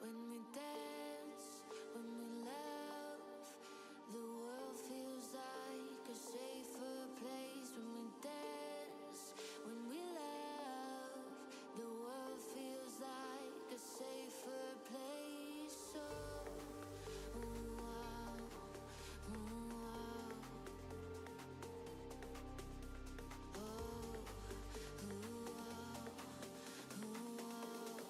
When we dance, when we love, the world feels like a safer place. When we dance, when we love, the world feels like a safer place. So, ooh, wow, ooh, wow. Oh, ooh, wow, ooh, wow.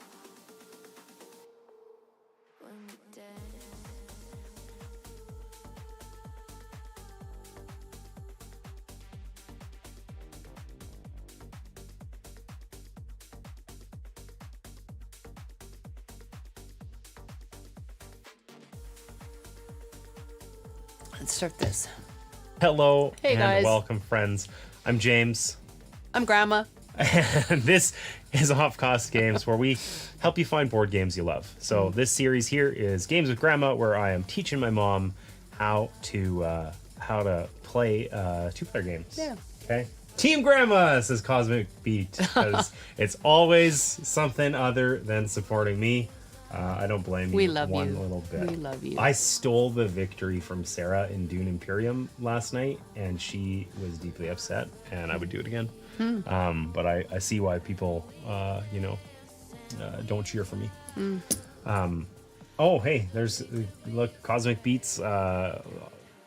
When we dance. Let's start this. Hello Hey, and guys. welcome, friends. I'm James, I'm Grandma. and this is Off Cost Games, where we help you find board games you love. So this series here is Games with Grandma, where I am teaching my mom how to play two-player games. Yeah. Okay. Team Grandma, says Cosmic Beat, because it's always something other than supporting me. I don't blame you We love one you. little bit. We love you. I stole the victory from Sarah in Dune Imperium last night, and she was deeply upset, and I would do it again. But I see why people, don't cheer for me. Oh, hey, there's, look, Cosmic Beats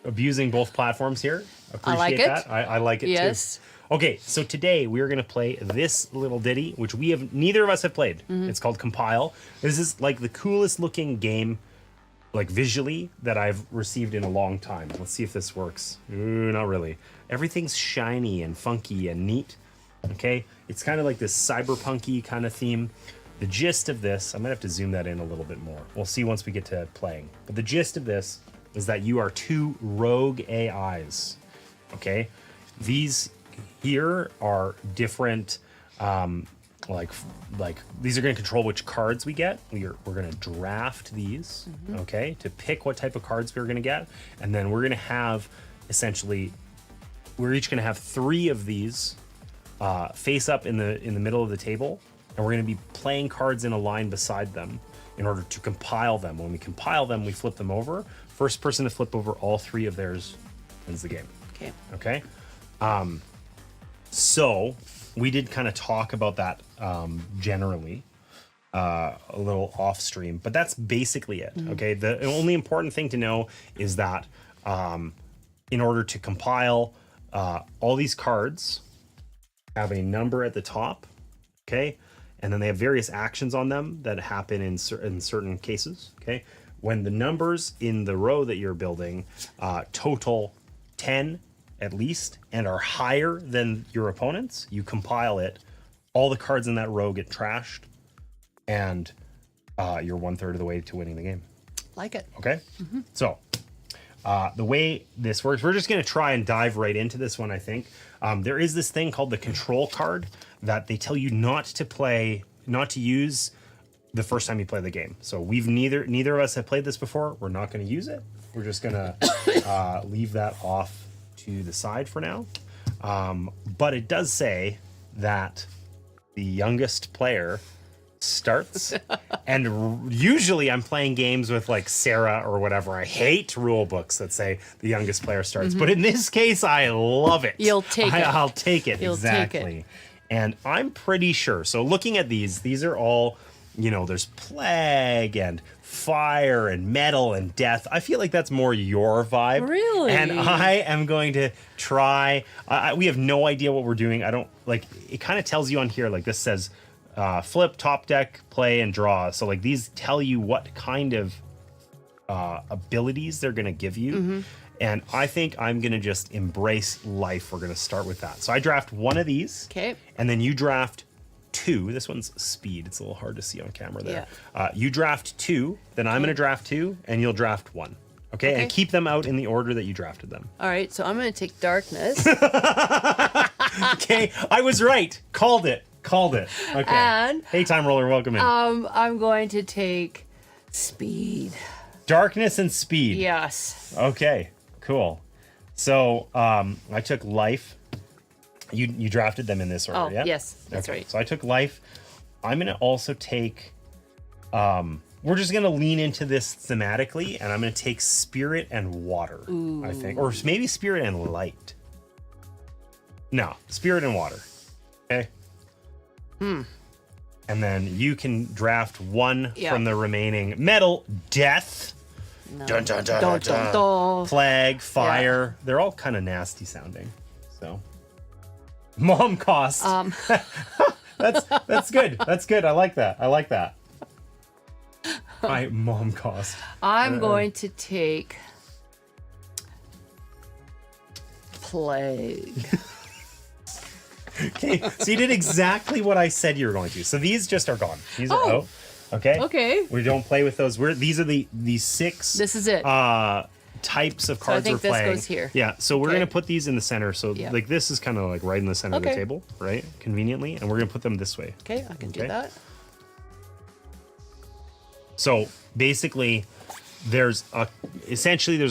abusing both platforms here. Appreciate like it. that. I like it Yes. too. Okay, so today we are going to play this little ditty, which neither of us have played. It's called Compile. This is like the coolest looking game, like visually, that I've received in a long time. Let's see if this works. Ooh, not really. Everything's shiny and funky and neat. Okay, it's kind of like this cyberpunky kind of theme. The gist of this, I might have to zoom that in a little bit more. We'll see once we get to playing. But the gist of this is that you are two rogue AIs. Okay, these here are different, like these are going to control which cards we get. We're going to draft these, okay, to pick what type of cards we're going to get, and then we're going to have essentially, we're each going to have 3 of these face up in the middle of the table, and we're going to be playing cards in a line beside them in order to compile them. When we compile them, we flip them over. First person to flip over all 3 of theirs wins the game. Okay. Okay. So we did kind of talk about that generally a little off stream, but that's basically it. Okay. The only important thing to know is that in order to compile all these cards have a number at the top. Okay. And then they have various actions on them that happen in certain cases. Okay. When the numbers in the row that you're building total 10 at least and are higher than your opponents, you compile it. All the cards in that row get trashed, and you're 1/3 of the way to winning the game. Like it. Okay. So the way this works, we're just going to try and dive right into this one. I think there is this thing called the control card that they tell you not to use the first time you play the game. So neither of us have played this before. We're not going to use it. We're just going to leave that off to the side for now. But it does say that the youngest player starts. And usually I'm playing games with like Sarah or whatever. I hate rule books that say the youngest player starts. But in this case, I love it. You'll take it. I'll take it. You'll Exactly. take it. And I'm pretty sure. So looking at these are all, there's plague and fire and metal and death. I feel like that's more your vibe. Really? And I am going to try. We have no idea what we're doing. I don't like. It kind of tells you on here. Like this says, flip, top deck, play, and draw. So like these tell you what kind of abilities they're going to give you. And I think I'm going to just embrace life. We're going to start with that. So I draft one of these. Okay. And then you draft 2. This one's speed. It's a little hard to see on camera there. You draft 2, then I'm going to draft 2, and you'll draft 1. Okay? And keep them out in the order that you drafted them. All right. So I'm going to take darkness. Okay. I was right. Called it. Okay. And hey, Time Roller, welcome in. I'm going to take speed. Darkness and speed. Yes. Okay. Cool. So I took life. You drafted them in this order, yeah? Yes, that's right. So I took life. I'm going to also take... we're just going to lean into this thematically, and I'm going to take spirit and water, I think. Or maybe spirit and light. No, spirit and water. Okay? And then you can draft 1 from the remaining metal, death, No. dun, dun, dun, Dun, dun, dun, dun. plague, fire. They're all kind of nasty sounding. So... Mom cost. That's good. That's good. I like that. My mom cost. I'm going to take plague. Okay, so you did exactly what I said you were going to. So these just are gone. These are out. Okay. Okay. We don't play with those. These are the 6. This is it. Types of So I cards think we're this playing. goes here. Yeah, so we're Okay. gonna put these in the center. So Yeah. like this is kind of like right in the center of the Okay. table, right? Conveniently, and we're gonna put them this way. Okay, I can do Okay. that. So basically, there's a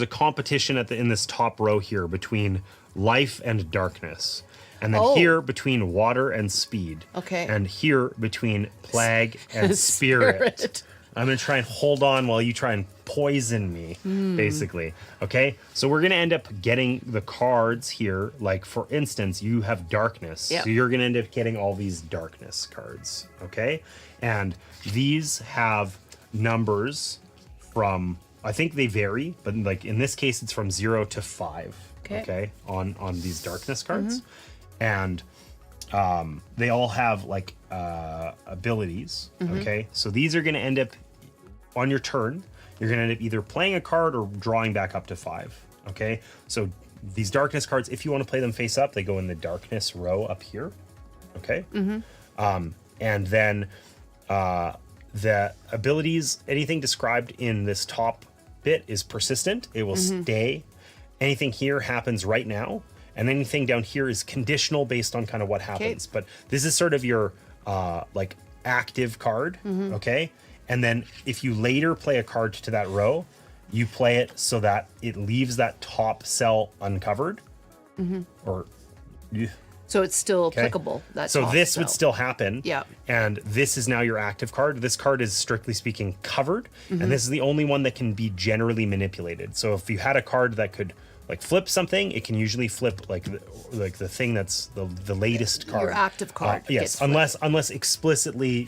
competition in this top row here between life and darkness, and then here between water and speed. Okay. And here between plague and spirit. I'm going to try and hold on while you try and poison me, basically. Okay? So we're going to end up getting the cards here. Like, for instance, you have darkness. Yep. So you're going to end up getting all these darkness cards. Okay? And these have numbers from, I think they vary, but like in this case, it's from 0 to 5. Okay? On these darkness cards. And they all have like abilities. Okay, so these are going to end up on your turn. You're going to end up either playing a card or drawing back up to 5. Okay, so these darkness cards, if you want to play them face up, they go in the darkness row up here. Okay, and then the abilities, anything described in this top bit is persistent. It will stay. Anything here happens right now. And anything down here is conditional based on kind of what happens. But this is sort of your like active card, okay? And then if you later play a card to that row, you play it so that it leaves that top cell uncovered. Or So it's still applicable. That's so this would still happen. Yeah. And this is now your active card. This card is strictly speaking covered, and this is the only one that can be generally manipulated. So if you had a card that could like flip something, it can usually flip like the thing that's the latest card. Your active card. Yes, gets unless explicitly,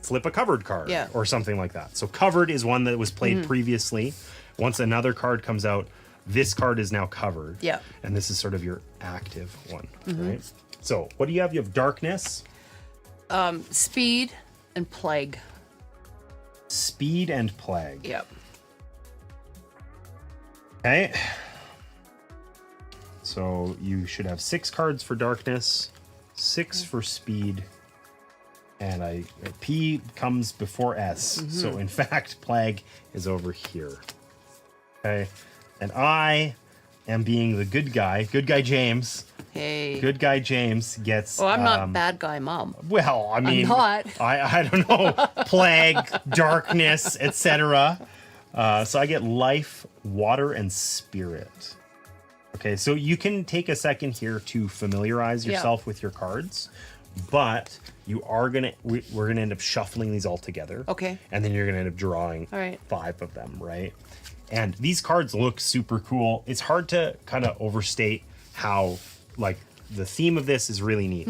flip a covered card or something like that. So covered is one that was played previously. Once another card comes out, this card is now covered. Yeah. And this is sort of your active one, right? So what do you have? You have darkness, speed and plague. speed, and plague. Yep. Okay. So you should have 6 cards for darkness, 6 for speed, and P comes before S. So in fact, plague is over here. Okay. And I am being the good guy James. Hey. Good guy James gets. Oh, I'm not bad guy mom. Well, I mean, not. I don't know, plague, darkness, etc. So I get life, water, and spirit. Okay, so you can take a second here to familiarize yourself with your cards, but we're gonna end up shuffling these all together. Okay. And then you're gonna end up drawing 5 of them, right? And these cards look super cool. It's hard to kind of overstate how like the theme of this is really neat.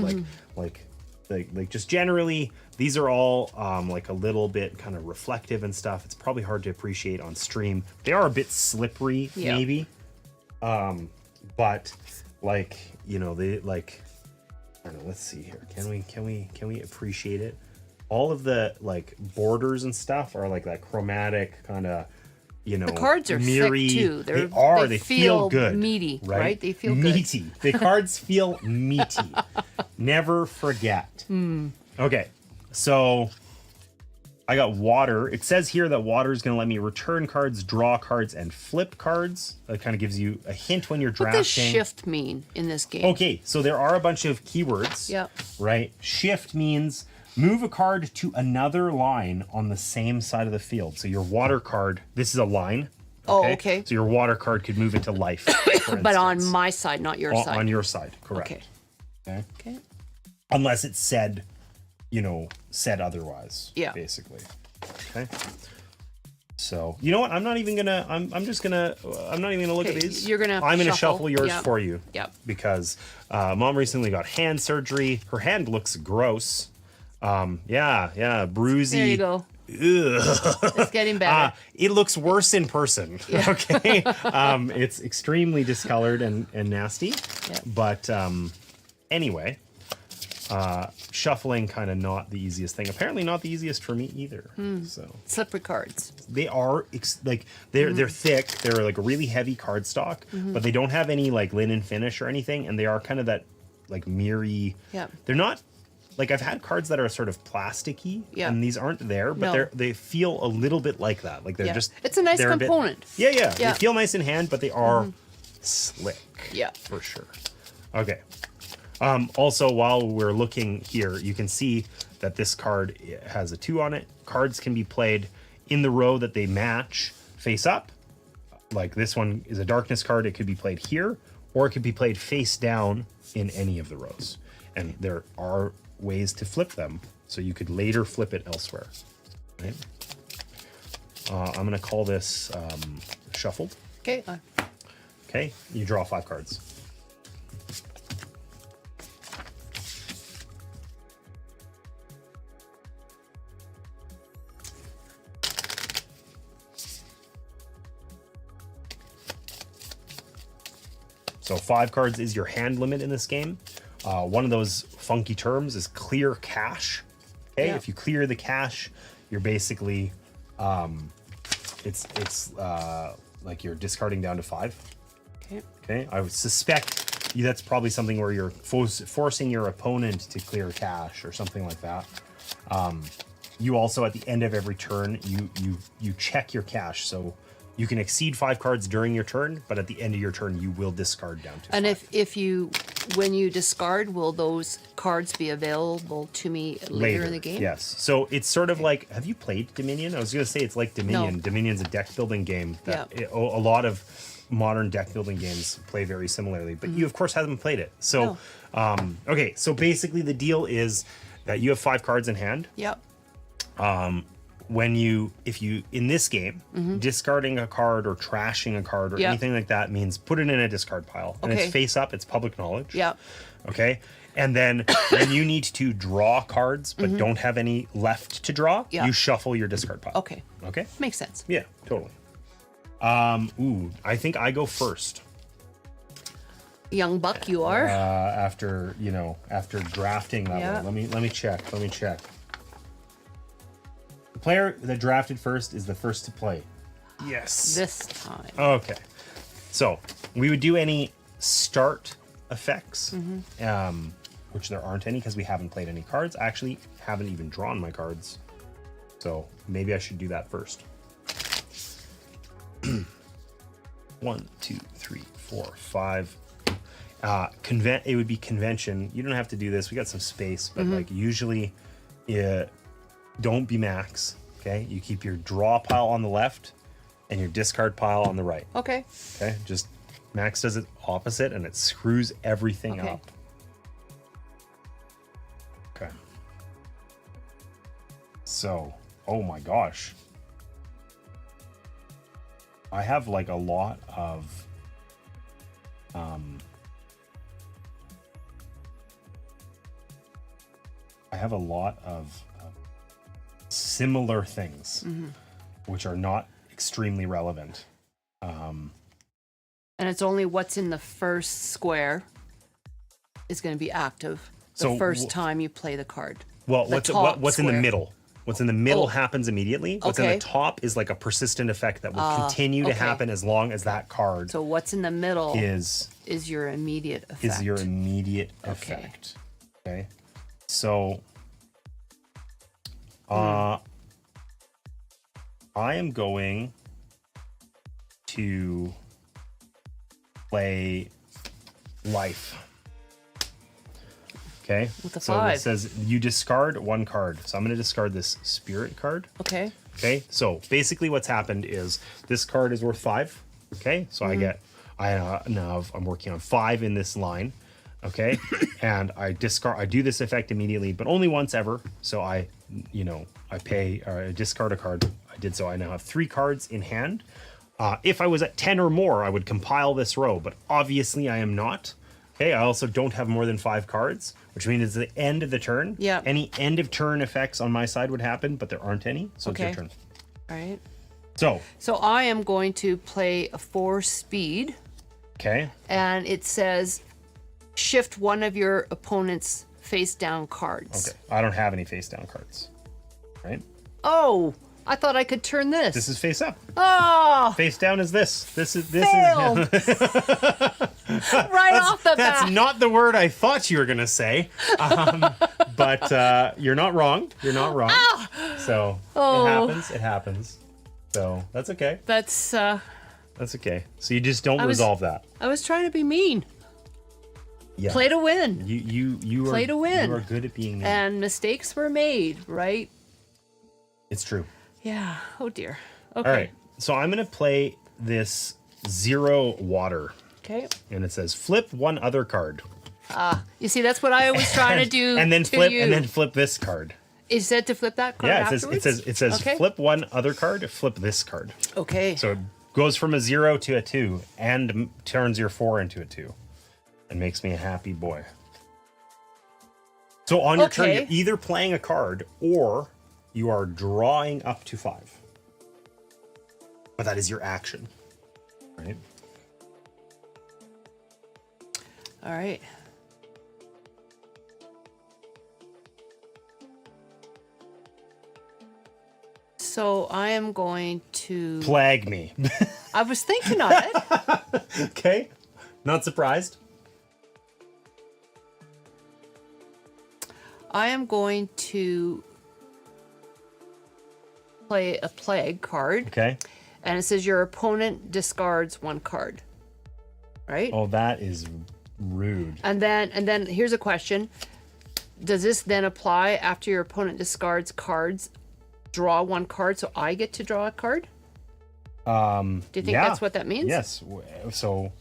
Like just generally, these are all like a little bit kind of reflective and stuff. It's probably hard to appreciate on stream. They are a bit slippery, maybe. But like, they like, I don't know, let's see here. Can we appreciate it? All of the like borders and stuff are like that chromatic kind of, the cards are mirrory. thick too. They feel good, meaty, right? They feel meaty. good. The cards feel meaty. Never forget. Okay, so I got water. It says here that water is going to let me return cards, draw cards, and flip cards. That kind of gives you a hint when you're drafting. What does shift mean in this game? Okay, so there are a bunch of keywords. Yeah. Right? Shift means move a card to another line on the same side of the field. So your water card, this is a line. Oh, okay. So your water card could move into life, for But on instance. my side, not your side. On your side, correct. Okay. Okay. Unless it's said otherwise. Yeah. Basically. Okay. So you know what? I'm not even gonna look at these. You're gonna I'm gonna shuffle. shuffle yours Yep. for you. Yep. Because mom recently got hand surgery. Her hand looks gross. Bruisey. There you go. Ugh. It's getting better. It looks worse in person. Yeah. Okay. It's extremely discolored and nasty. Yep. But anyway, shuffling kind of not the easiest thing. Apparently not the easiest for me either. So Slippery cards. they are they're thick. They're like a really heavy cardstock, but they don't have any like linen finish or anything, and they are kind of that like mirrory. Yeah. They're not. Like I've had cards that are sort of plasticky, Yeah. and these aren't there, but No. they feel a little bit like that. Like they're just It's a nice they're component. Yeah. Yeah. They feel nice in hand, but they are slick. Yeah. For sure. Okay. Also, while we're looking here, you can see that this card has a 2 on it. Cards can be played in the row that they match face up. Like this one is a darkness card. It could be played here, or it could be played face down in any of the rows. And there are ways to flip them, so you could later flip it elsewhere. Right? I'm going to call this shuffled. Okay. Okay, you draw 5 cards. So 5 cards is your hand limit in this game. One of those funky terms is clear cash. Okay, Yeah. if you clear the cash, you're basically it's like you're discarding down to 5. Okay. Okay, I would suspect that's probably something where you're forcing your opponent to clear cash or something like that. You also, at the end of every turn, you check your cash. So you can exceed 5 cards during your turn, but at the end of your turn, you will discard down to 5. And when you discard, will those cards be available to me later in the game? Yes. So it's sort of like, have you played Dominion? I was going to say it's like Dominion. No. Dominion's a deck building game that Yeah. a lot of modern deck building games play very similarly, but you of course haven't played it. So, okay. So basically the deal is that you have 5 cards in hand. Yep. If you in this game, discarding a card or trashing a card or Yeah. anything like that means put it in a discard pile. And Okay. it's face up, it's public knowledge. Yep. Okay. And then when you need to draw cards but don't have any left to draw, Yeah. you shuffle your discard pile. Okay. Okay? Makes sense. Yeah, totally. I think I go first. Young buck, you are. After drafting that Yeah. one. Let me check. The player that drafted first is the first to play. Yes. This time. Okay. So we would do any start effects, which there aren't any because we haven't played any cards. I actually haven't even drawn my cards. So maybe I should do that first. 1, 2, 3, 4, 5. It would be convention. You don't have to do this. We got some space, but like usually, don't be max. Okay, you keep your draw pile on the left and your discard pile on the right. Okay. Okay, just max does it opposite and it screws everything Okay. up. Okay. So, oh my gosh. I have like a lot of similar things which are not extremely relevant. And it's only what's in the first square is going to be active the So first time you play the card. Well, The what's top in the square. middle? What's in the middle Oh. happens immediately. What's in Okay. the top is like a persistent effect that will continue to okay. happen as long as that card So what's in the middle is your immediate effect. your immediate Okay. effect. Okay. So I am going to play life. Okay. With the so 5. it says you discard 1 card. So I'm going to discard this spirit card. Okay. Okay. So basically what's happened is this card is worth 5. Okay. So I'm working on 5 in this line. Okay. And I do this effect immediately, but only once ever. So I discard a card. I did so. I now have 3 cards in hand. If I was at 10 or more, I would compile this row, but obviously I am not. Okay, I also don't have more than 5 cards, which means it's the end of the turn. Yeah. Any end of turn effects on my side would happen, but there aren't any, so Okay. it's your turn. All right. So, I am going to play a 4 speed, okay, and it says shift one of your opponent's face down cards. okay. I don't have any face down cards, right? Oh, I thought I could turn this. This is face up. Oh, Face down is this. This failed. is. Right off the That's bat. not the word I thought you were gonna say, but you're not wrong. You're not wrong. So it happens. So that's okay. That's That's okay. So you just don't was- resolve that. I was trying to be mean. Yeah. Play to win. You Play are to win. You are good at being. And mistakes were made, right? It's true. Yeah. Oh dear. Okay. All right. So I'm gonna play this 0 water, Okay. and it says flip 1 other card. You see, that's what I was trying to do. and then to flip you. and then flip this card. Is said to flip that card Yeah, afterwards? it says Okay. flip one other card, flip this card. Okay. So it goes from a 0 to a 2 and turns your 4 into a 2 and makes me a happy boy. So on your turn, Okay. you're either playing a card or you are drawing up to 5. But that is your action, right? All right. So I am going to. Plague me. I was thinking of it. Okay. Not surprised. I am going to play a plague card. Okay. And it says your opponent discards 1 card. Right? Oh, that is rude. And then here's a question. Does this then apply after your opponent discards cards? Draw 1 card, so I get to draw a card? Do you think that's what that means? Yes. So,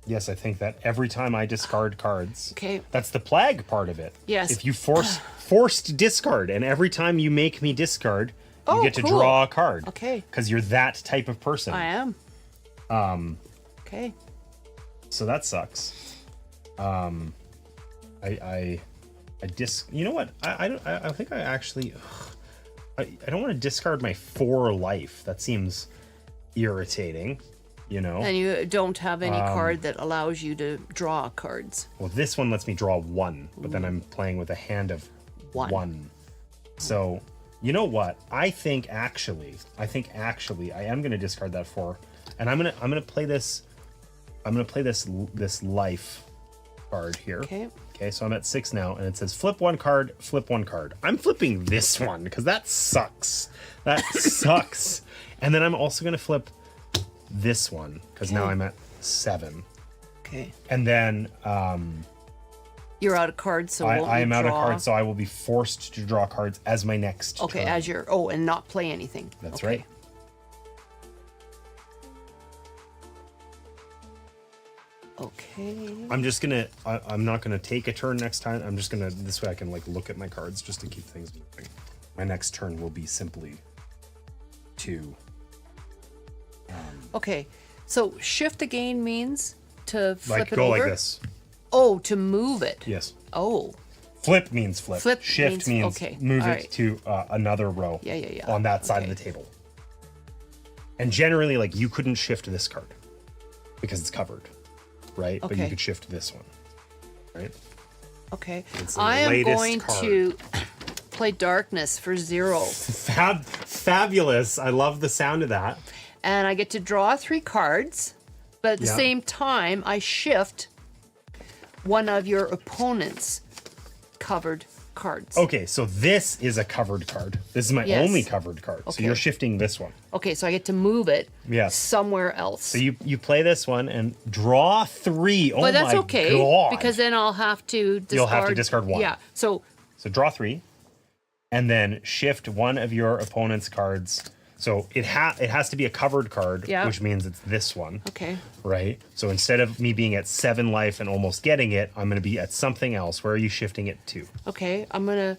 yes, I think that every time I discard cards, Okay. that's the plague part of it. Yes. If you forced discard, and every time you make me discard, you Oh, get to cool. draw a card. Okay. Because you're that type of person. I am. Okay. So that sucks. You know what? I think I actually I don't want to discard my 4 life. That seems irritating, you know. And you don't have any card that allows you to draw cards. Well, this one lets me draw 1, but then I'm playing with a hand of 1. So, you know what? I think actually I am going to discard that 4, and I'm going to play this. I'm going to play this life card here. Okay, so I'm at 6 now, and it says flip 1 card, flip 1 card. I'm flipping this one because that sucks. That sucks. And then I'm also going to flip this one because now I'm at 7. Okay. And then You're out of cards, so I am out of draw? cards, so I will be forced to draw cards as my next Okay, turn. as your and not play anything. That's Okay. right. Okay. I'm not gonna take a turn next time. I'm just gonna, this way I can like look at my cards just to keep things moving. My next turn will be simply 2. Okay. So shift again means to flip Like it go over? like this. Oh, to move it. Yes. Oh. Flip means flip. Flip Shift means- means okay, move all it right. to another row. Yeah. On that side of Okay. the table. And generally, like, you couldn't shift this card because it's covered, right? But you Okay. could shift this one, right? Okay. It's the I am latest going card. to play darkness for 0. Fabulous. I love the sound of that. And I get to draw 3 cards, but at the Yeah. same time, I shift one of your opponent's covered cards. Okay, so this is a covered card. This is my Yes. only covered card. So Okay. you're shifting this one. Okay, so I get to move it Yes. somewhere else. So you play this one and draw 3. Oh but that's my okay God. because then I'll have to discard. You'll have to discard 1. Yeah. So So draw 3, and then shift one of your opponent's cards. So it has to be a covered card, Yeah. which means it's this one, okay. right? So instead of me being at 7 life and almost getting it, I'm going to be at something else. Where are you shifting it to? Okay, I'm gonna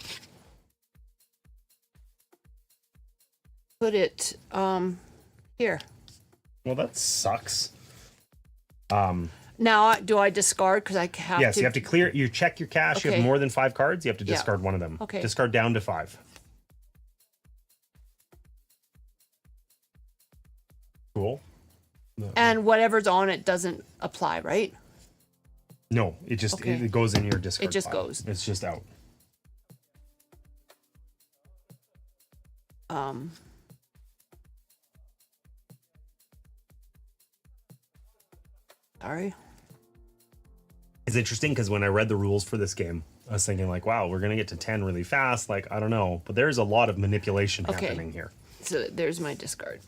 put it here. Well, that sucks. Now, do I discard because I have Yes, to? you have to clear. You check your cash. You Okay. have more than 5 cards. You have to Yeah. discard one of them. Okay. Discard down to 5. Cool. And whatever's on it doesn't apply, right? No, it just Okay. it goes in your discard. It just pile. goes. It's just out. Sorry. It's interesting because when I read the rules for this game, I was thinking like, wow, we're gonna get to 10 really fast. Like, I don't know, but there's a lot of manipulation Okay. happening here. So there's my discard.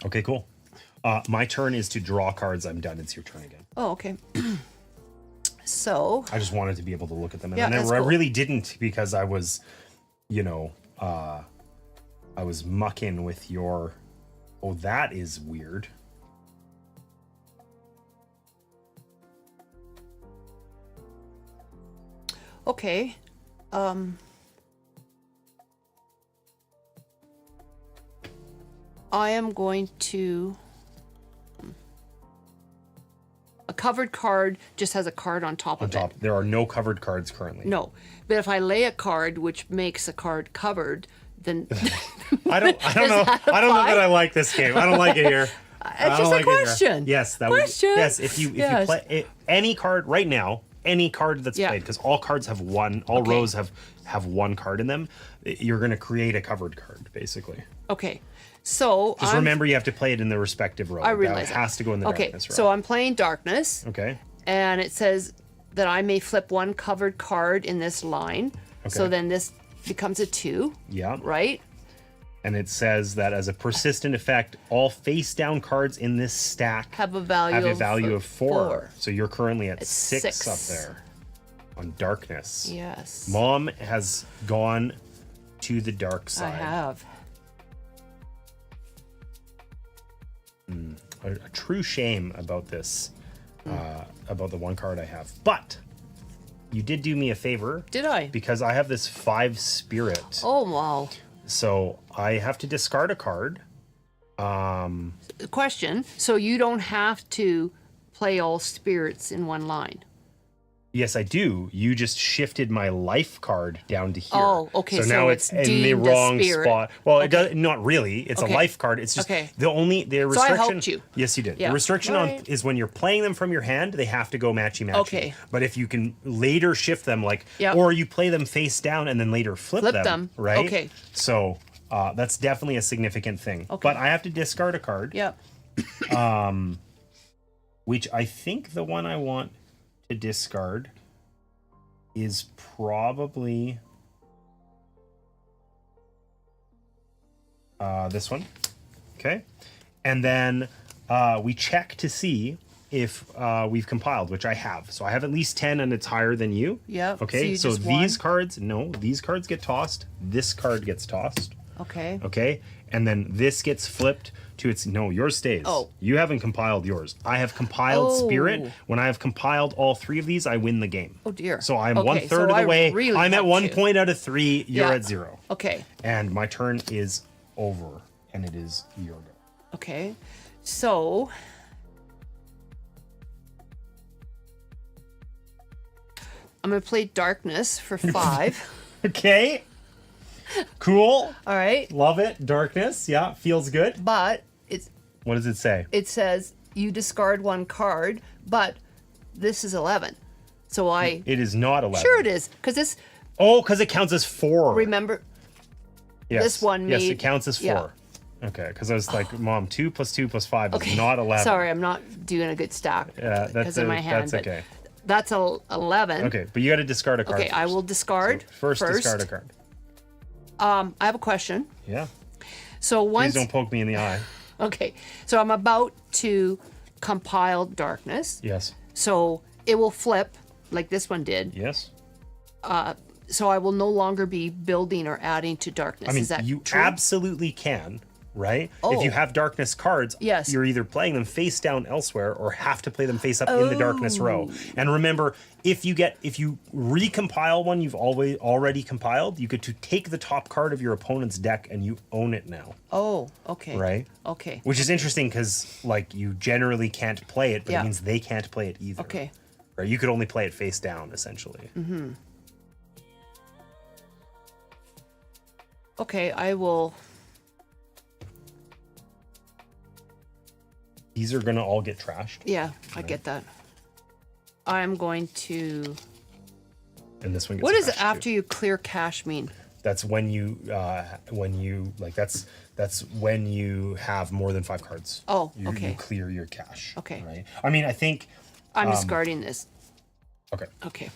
Okay, cool. My turn is to draw cards. I'm done. It's your turn again. Oh, okay. So I just wanted to be able to look at them, and Yeah, I that's never, I cool. really didn't because I was, you know, I was mucking with your. Oh, that is weird. okay. I am going to. A covered card just has a card on top of it. There are no covered cards currently. No, but if I lay a card which makes a card covered, then I don't know. I don't know that I like this game. I don't like it here. It's just a question. Yes, that Question. would. Yes, if you play any card right now, any card that's played, because all cards have one, all rows have one card in them. You're going to create a covered card, basically. Okay. So just remember, you have to play it in the respective row. I realize it has to go in the darkness row. So I'm playing darkness. Okay. And it says that I may flip one covered card in this line. Okay. So then this becomes a 2. Yeah. Right? And it says that as a persistent effect, all face down cards in this stack have a value of 4. So you're currently at 6 up there on darkness. Yes. Mom has gone to the dark side. I have. A true shame about this, about the one card I have. But you did do me a favor. Did I? Because I have this 5 spirit. Oh, wow. So I have to discard a card. Question. So you don't have to play all spirits in one line? Yes, I do. You just shifted my life card down to here. Oh, okay. So now it's in the wrong spot. Well, it does not really. It's a life card. It's just the restriction. So I helped you. Yes, you did. Yeah. The restriction is when you're playing them from your hand, they have to go matchy-matchy. Okay. But if you can later shift them, or you play them face down and then later flip them, right? Okay. So that's definitely a significant thing. Okay. But I have to discard a card. Yep. Which I think the one I want to discard is probably this one. Okay. And then we check to see if we've compiled, which I have. So I have at least 10 and it's higher than you. Yep. Okay. So these cards get tossed. This card gets tossed. Okay. Okay. And then this gets flipped to yours stays. Oh. You haven't compiled yours. I have compiled Spirit. When I have compiled all 3 of these, I win the game. Oh dear. So I'm 1/3 of the way. Really I'm at 1 point out of 3. You're at 0. Okay. And my turn is over, and it is your go. Okay. So I'm gonna play Darkness for 5. Okay. Cool. All right. Love it. Darkness. Yeah, feels good. But what does it say? It says you discard 1 card, but this is 11. So It is not 11. Sure it is, because this. Oh, because it counts as 4. Remember. Yes. This one made. Yes, it counts as 4. Yeah. Okay, because I was like, Mom, 2 + 2 + 5 is not 11. Sorry, I'm not doing a good stack. Yeah, because of my hand. That's okay. That's 11. Okay, but you got to discard a card. Okay, I will discard. So first discard a card. I have a question. Yeah. So once. Please don't poke me in the eye. Okay, so I'm about to compile Darkness. Yes. So it will flip like this one did. Yes. So I will no longer be building or adding to Darkness. I mean, is that you true? absolutely can, right? If you have Darkness cards, Yes. you're either playing them face down elsewhere or have to play them face up in the Darkness row. And remember, if you recompile one you've already compiled, you get to take the top card of your opponent's deck and you own it now. Oh, okay. Right? Okay. Which is interesting because you generally can't play it, but Yeah. it means they can't play it either. Okay. Right? You could only play it face down, essentially. Mm-hmm. Okay, I will. These are gonna all get trashed. Yeah, I get that. I'm going to. And this one gets What does trashed, after too. you clear cache mean? That's when you that's when you have more than 5 cards. Oh, you okay. clear your cache. Okay. Right. I mean, I think. I'm discarding this. Okay. Okay.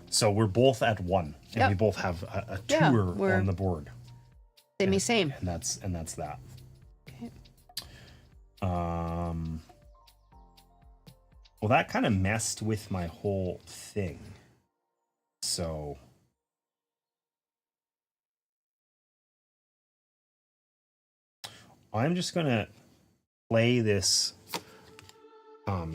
So we're both at 1, and Yep. we both have a Yeah, tour we're- on the board. Same. And that's that. Okay. Well, that kind of messed with my whole thing. So I'm just gonna play this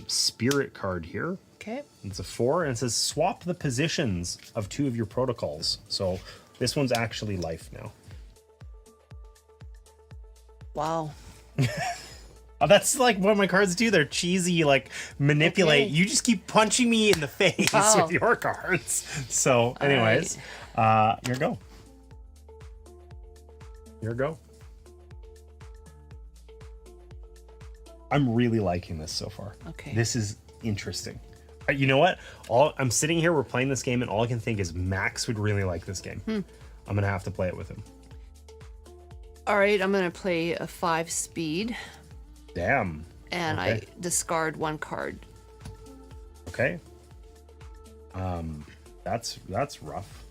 spirit card here. Okay. It's a 4, and it says swap the positions of 2 of your protocols. So this one's actually life now. Wow. Oh, that's like what my cards do. They're cheesy, like manipulate. Okay. You just keep punching me in the face Wow. with your cards. So, anyways, your go. Your go. I'm really liking this so far. Okay. This is interesting. You know what? I'm sitting here, we're playing this game, and all I can think is Max would really like this game. I'm going to have to play it with him. All right, I'm going to play a 5 speed. Damn. And Okay. I discard 1 card. Okay. That's rough.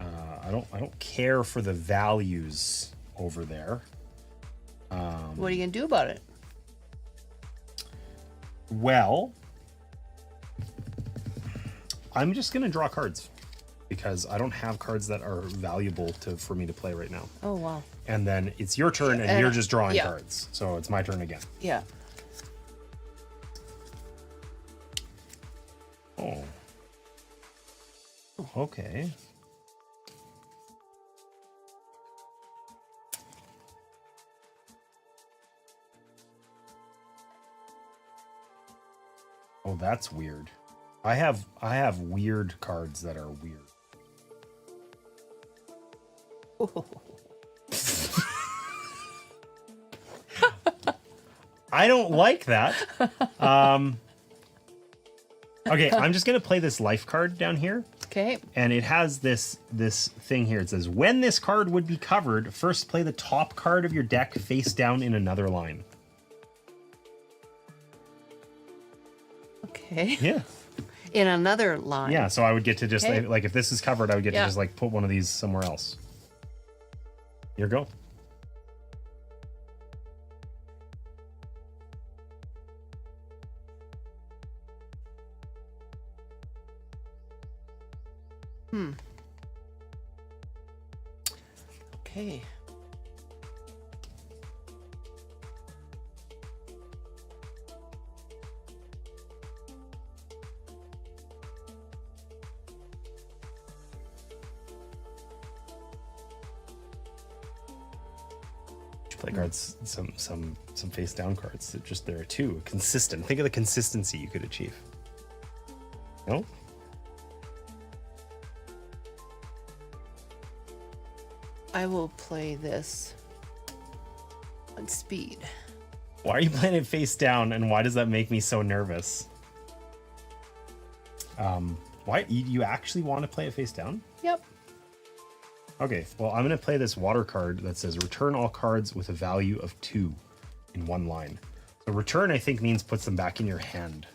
I don't care for the values over there. What are you going to do about it? Well, I'm just gonna draw cards because I don't have cards that are valuable for me to play right now. Oh, wow. And then it's your turn, and And- you're just drawing yeah. cards. So it's my turn again. Yeah. Oh. Okay. Oh, that's weird. I have weird cards that are weird. I don't like that. Okay, I'm just gonna play this life card down here. Okay. And it has this thing here. It says, when this card would be covered, first play the top card of your deck face down in another line. Okay. Yeah. In another line. Yeah, so I would get to just, Okay. like, if this is covered, I would get to Yeah. just, like, put one of these somewhere else. Here go. Okay. Play cards, some face down cards. They're just there too. Consistent. Think of the consistency you could achieve. No? I will play this on speed. Why are you playing it face down, and why does that make me so nervous? Why you actually want to play it face down? Yep. Okay, well, I'm going to play this water card that says return all cards with a value of 2 in one line. So return, I think, means puts them back in your hand.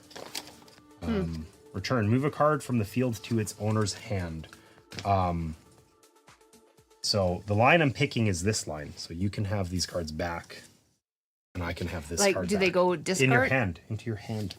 Return, move a card from the field to its owner's hand. So the line I'm picking is this line. So you can have these cards back, and I can have this Like, card do back. they go discard? In your hand, into your hand.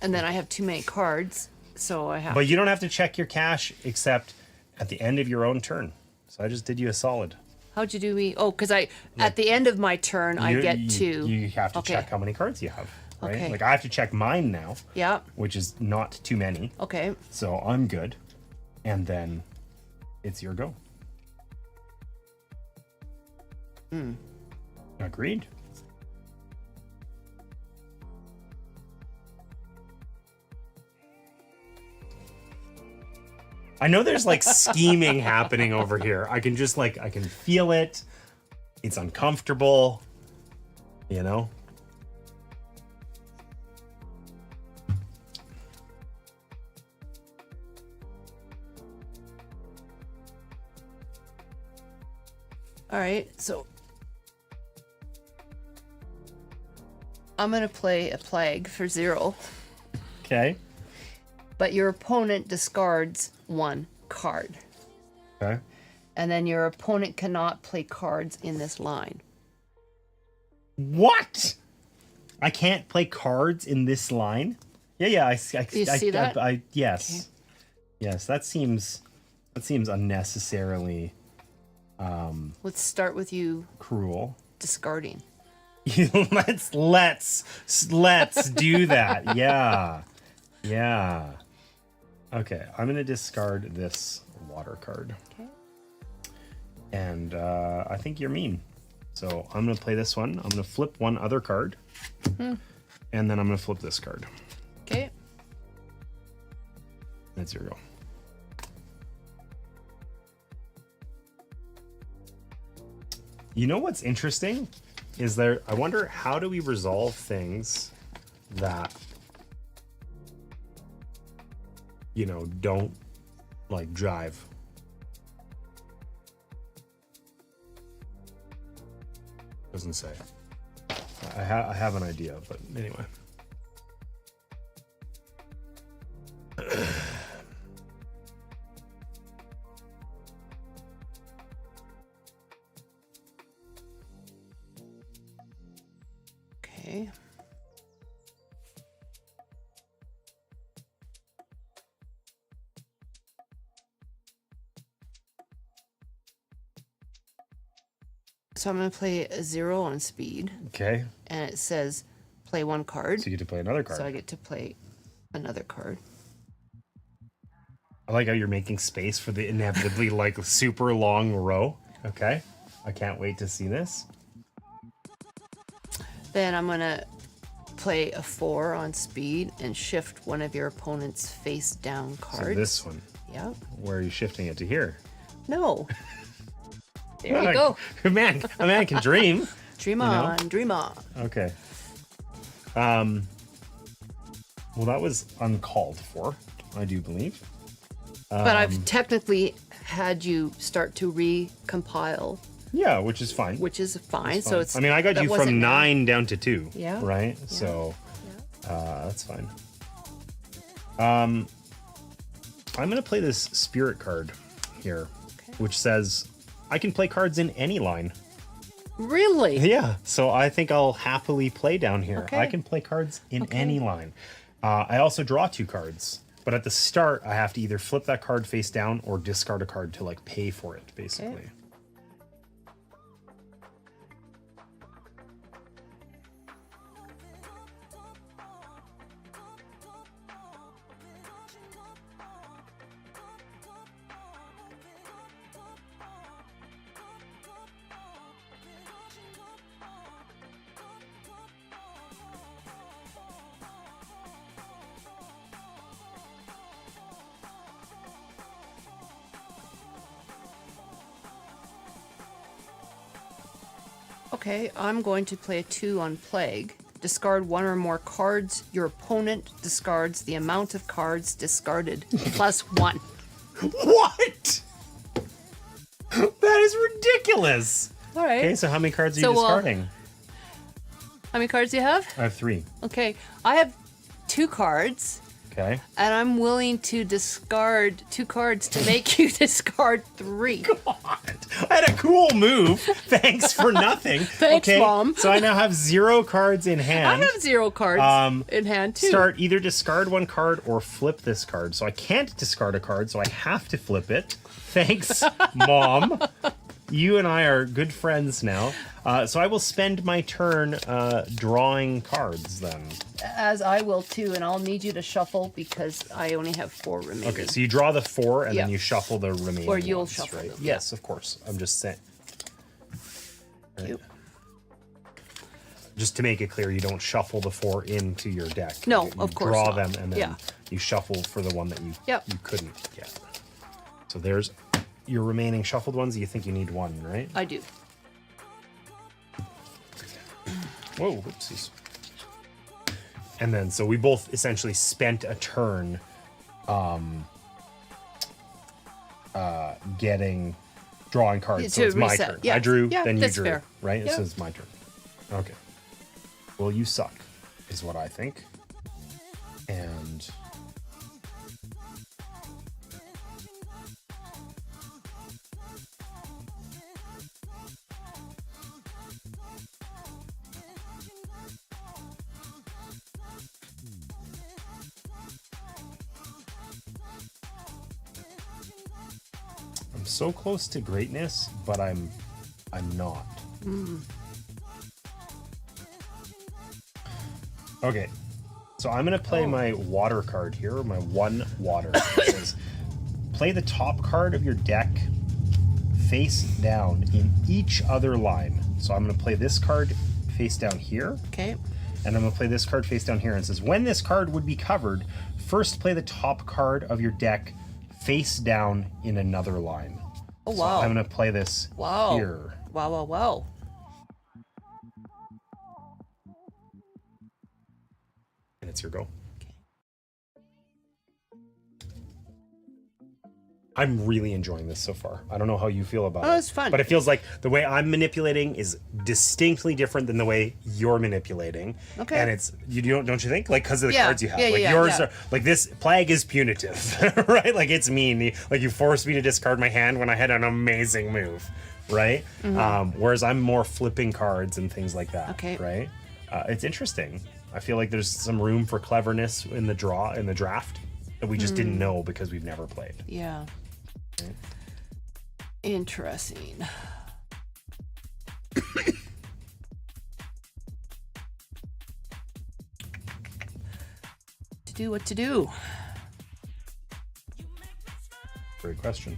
And then I have too many cards, so I have. But you don't have to check your cash except at the end of your own turn. So I just did you a solid. How'd you do me? Oh, because at the end of my turn, I get to. You have to Okay. check how many cards you have, right? Okay. Like I have to check mine now, Yeah. which is not too many. Okay. So I'm good. And then it's your go. Agreed. I know there's like scheming happening over here. I can just like, I can feel it. It's uncomfortable, you know? All right. So I'm going to play a plague for 0, Okay. but your opponent discards 1 card. Okay. And then your opponent cannot play cards in this line. What? I can't play cards in this line? Yeah, I You see that? Yes. Okay. Yes, that seems unnecessarily Let's start with you cruel. discarding. let's do that. Yeah. Okay, I'm gonna discard this water card. Okay. And I think you're mean. So I'm going to play this one. I'm going to flip one other card. And then I'm going to flip this card. Okay. That's your go. You know what's interesting? Is there, I wonder, how do we resolve things that, you know, don't like jive? Doesn't say. I have an idea, but anyway. Okay. So I'm going to play a 0 on speed. Okay. And it says play one card. So you get to play another card. So I get to play another card. I like how you're making space for the inevitably like super long row. Okay. I can't wait to see this. Then I'm going to play a 4 on speed and shift one of your opponent's face down cards. So this one. Yep. Where are you shifting it to here? No. There you go. A man can dream. Dream on, dream on. Okay. Well, that was uncalled for, I do believe. But I've technically had you start to recompile. Yeah, which is fine. Which is fine. So it's. I mean, I got you from 9 down to 2. Yeah. Right. Yeah. So, that's fine. I'm gonna play this spirit card here, which says I can play cards in any line. Really? Yeah. So I think I'll happily play down here. Okay. I can play cards in any line. I also draw 2 cards, but at the start I have to either flip that card face down or discard a card to like pay for it, basically. Okay. Okay, I'm going to play a 2 on Plague. Discard 1 or more cards. Your opponent discards the amount of cards discarded plus 1. What? That is ridiculous. All right. Okay, so how many cards are you discarding? How many cards do you have? I have 3. Okay, I have 2 cards. Okay. And I'm willing to discard 2 cards to make you discard 3. God, I had a cool move. Thanks for nothing. Thanks, okay, Mom. So I now have 0 cards in hand. I have 0 cards in hand too. Start either discard 1 card or flip this card. So I can't discard a card, so I have to flip it. Thanks, Mom. You and I are good friends now. So I will spend my turn drawing cards then. As I will too, and I'll need you to shuffle because I only have 4 remaining. Okay, so you draw the 4 and then you shuffle the remaining Or you'll ones, shuffle right? them. Yes, of course. I'm just saying. Right. Just to make it clear, you don't shuffle the 4 into your deck. No, you of course draw not. them and then you shuffle for the one that you couldn't get. So there's your remaining shuffled ones. You think you need 1, right? I do. Whoa, whoopsies. And then, so we both essentially spent a turn drawing cards. So it's my turn. Yeah. I drew, Yeah, then you that's drew. fair. Right? Yeah. So it's my turn. Okay. Well, you suck, is what I think. And I'm so close to greatness, but I'm not. Okay, so I'm gonna play my water card here, my 1 water. It says, play the top card of your deck face down in each other line. So I'm going to play this card face down here. Okay. And I'm going to play this card face down here. And it says, when this card would be covered, first play the top card of your deck face down in another line. Oh, wow. So I'm going to play this here. Wow, wow, wow. And it's your go. Okay. I'm really enjoying this so far. I don't know how you feel about it. Oh, it's fun. But it feels like the way I'm manipulating is distinctly different than the way you're manipulating. Okay. And it's, don't you think? Like, because of the cards you have. Yeah, like, yeah, yours yeah. are, like, this plague is punitive, right? Like, it's mean. Like, you forced me to discard my hand when I had an amazing move, right? Whereas I'm more flipping cards and things like that, Okay. right? It's interesting. I feel like there's some room for cleverness in the draft that we just didn't know because we've never played. Yeah. Interesting. To do what to do. Great question.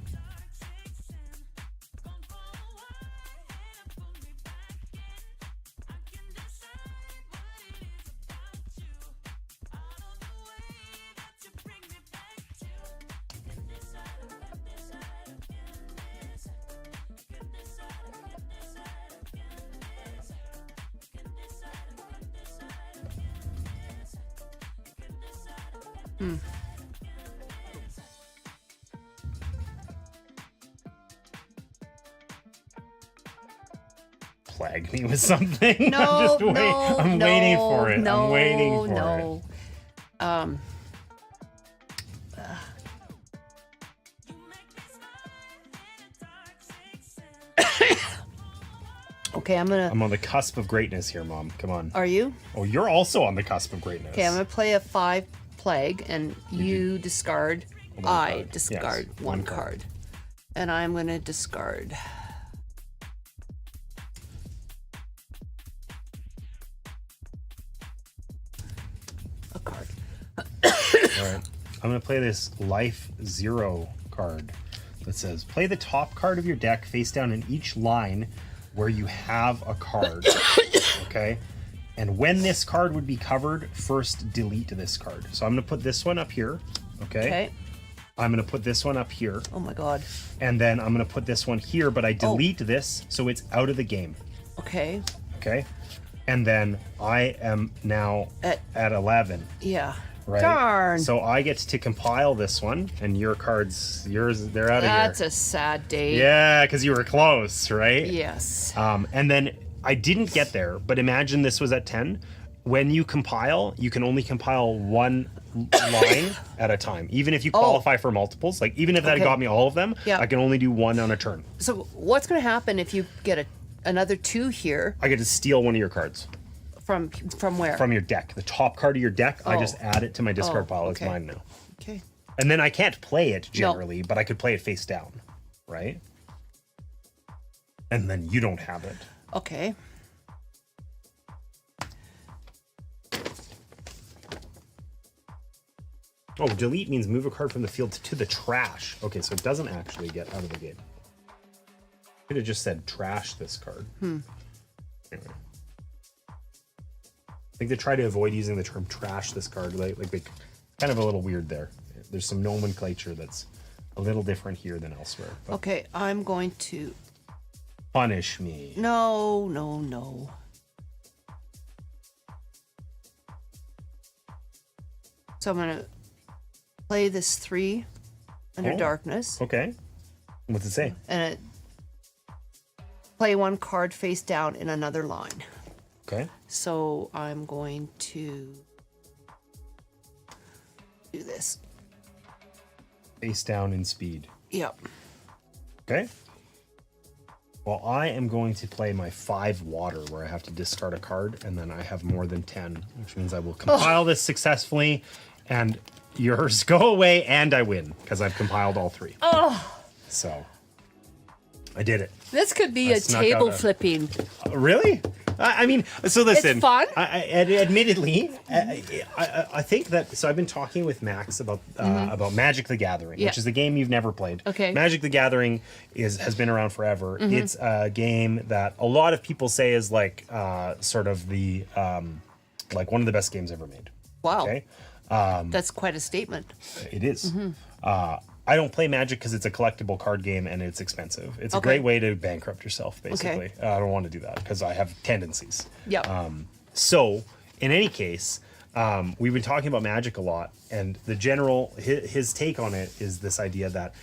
Plague me with something. No, I'm waiting for it. No, I'm waiting for it. Okay, I'm on the cusp of greatness here, Mom. Come on. Are you? Oh, you're also on the cusp of greatness. Okay, I'm gonna play a 5 plague, and you discard. I discard one card, and I'm gonna discard. A card. All right. I'm going to play this Life 0 card that says, play the top card of your deck face down in each line where you have a card. Okay? And when this card would be covered, first delete this card. So I'm going to put this one up here. Okay? I'm going to put this one up here. Oh my god. And then I'm going to put this one here, but I delete this so it's out of the game. Okay. Okay? And then I am now at 11. Yeah. Right. Darn. So I get to compile this one, and your cards, they're out of here. That's a sad day. Yeah, because you were close, right? Yes. And then I didn't get there, but imagine this was at 10. When you compile, you can only compile one line at a time. Even if you qualify for multiples, like even if that got me all of them, I can only do one on a turn. So what's going to happen if you get another 2 here? I get to steal one of your cards. From where? From your deck. The top card of your deck, I just add it to my discard pile. It's mine now. Okay. And then I can't play it generally, but I could play it face down, right? And then you don't have it. Okay. Oh, delete means move a card from the field to the trash. Okay, so it doesn't actually get out of the game. Could have just said trash this card. Anyway. I think they try to avoid using the term trash this card. Like they kind of a little weird there. There's some nomenclature that's a little different here than elsewhere. But Okay, I'm going to... punish me. No. So I'm going to play this 3 under darkness. Okay. What's it say? And play 1 card face down in another line. Okay. So I'm going to do this. Face down in speed. Yep. Okay. Well, I am going to play my 5 water where I have to discard a card, and then I have more than 10, which means I will compile this successfully, and yours go away, and I win because I've compiled all 3. Oh. So I did it. This could be a snuck table out flipping. Really? I mean, so listen. It's fun. Admittedly, I think that. So I've been talking with Max about Magic the Gathering, which is a game you've never played. Okay. Magic the Gathering has been around forever. It's a game that a lot of people say is like sort of the like one of the best games ever made. Wow. Okay. That's quite a statement. It is. I don't play Magic because it's a collectible card game and it's expensive. It's a great way to bankrupt yourself, basically. Okay. I don't want to do that because I have tendencies. Yeah. So, in any case, we've been talking about Magic a lot, and the general his take on it is this idea that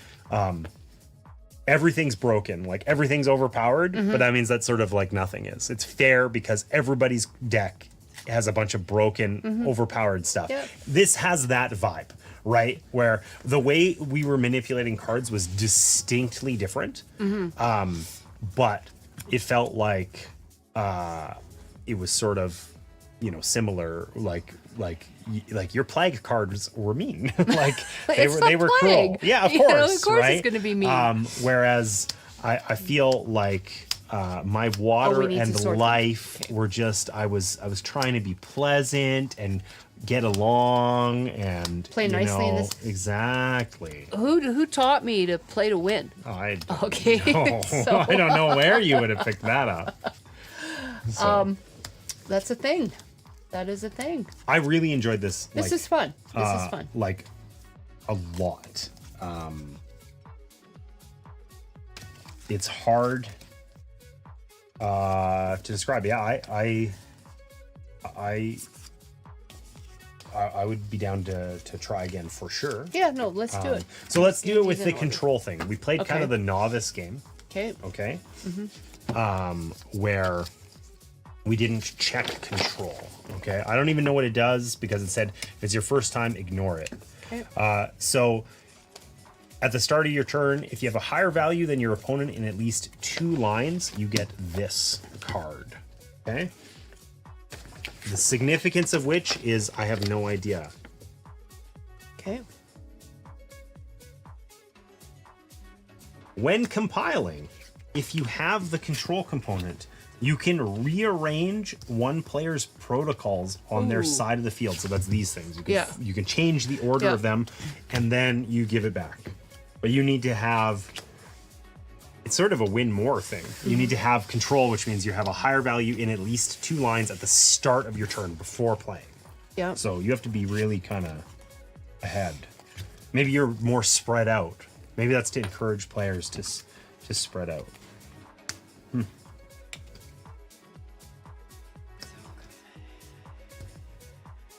everything's broken, like everything's overpowered, but that means that sort of like nothing is. It's fair because everybody's deck has a bunch of broken, overpowered stuff. Yep. This has that vibe. Right, where the way we were manipulating cards was distinctly different, but it felt like it was sort of, similar. Like your plague cards were mean. Like they were cruel. Yeah, of course. Of course, right? it's going to be mean. Whereas I feel like my water and life were just. I was trying to be pleasant and get along and play nicely in this. Exactly. Who taught me to play to win? I don't Okay. know. So- I don't know where you would have picked that up. So, That's a thing. That is a thing. I really enjoyed this. This is fun. This is fun. Like a lot. It's hard to describe. Yeah, I would be down to try again for sure. Yeah, no, let's do it. So let's do it with the control thing. We played kind of the novice game. Okay. Okay. Where we didn't check control. Okay. I don't even know what it does because it said if it's your first time, ignore it. Okay. So at the start of your turn, if you have a higher value than your opponent in at least 2 lines, you get this card. Okay. The significance of which is I have no idea. Okay. When compiling, if you have the control component, you can rearrange one player's protocols on their side of the field. So that's these things. You can change the order of them, and then you give it back. But you need to have... It's sort of a win more thing. You need to have control, which means you have a higher value in at least 2 lines at the start of your turn before playing. Yeah. So you have to be really kind of ahead. Maybe you're more spread out. Maybe that's to encourage players to spread out.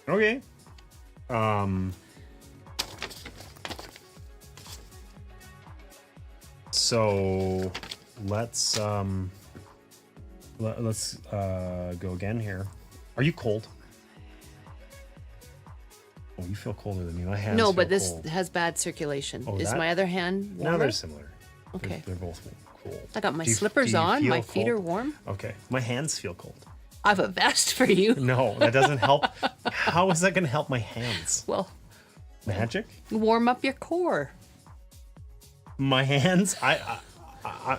Okay. So let's go again here. Are you cold? Oh, you feel colder than me. My hands. No, but feel this cold. has bad circulation. Oh, Is that? my other hand warmer? No, they're similar. Okay. They're both cold. I got my Do you slippers on. feel My feet are cold? warm. Okay, my hands feel cold. I have a vest for you. No, that doesn't help. How is that going to help my hands? Well, Magic? warm up your core. My hands? I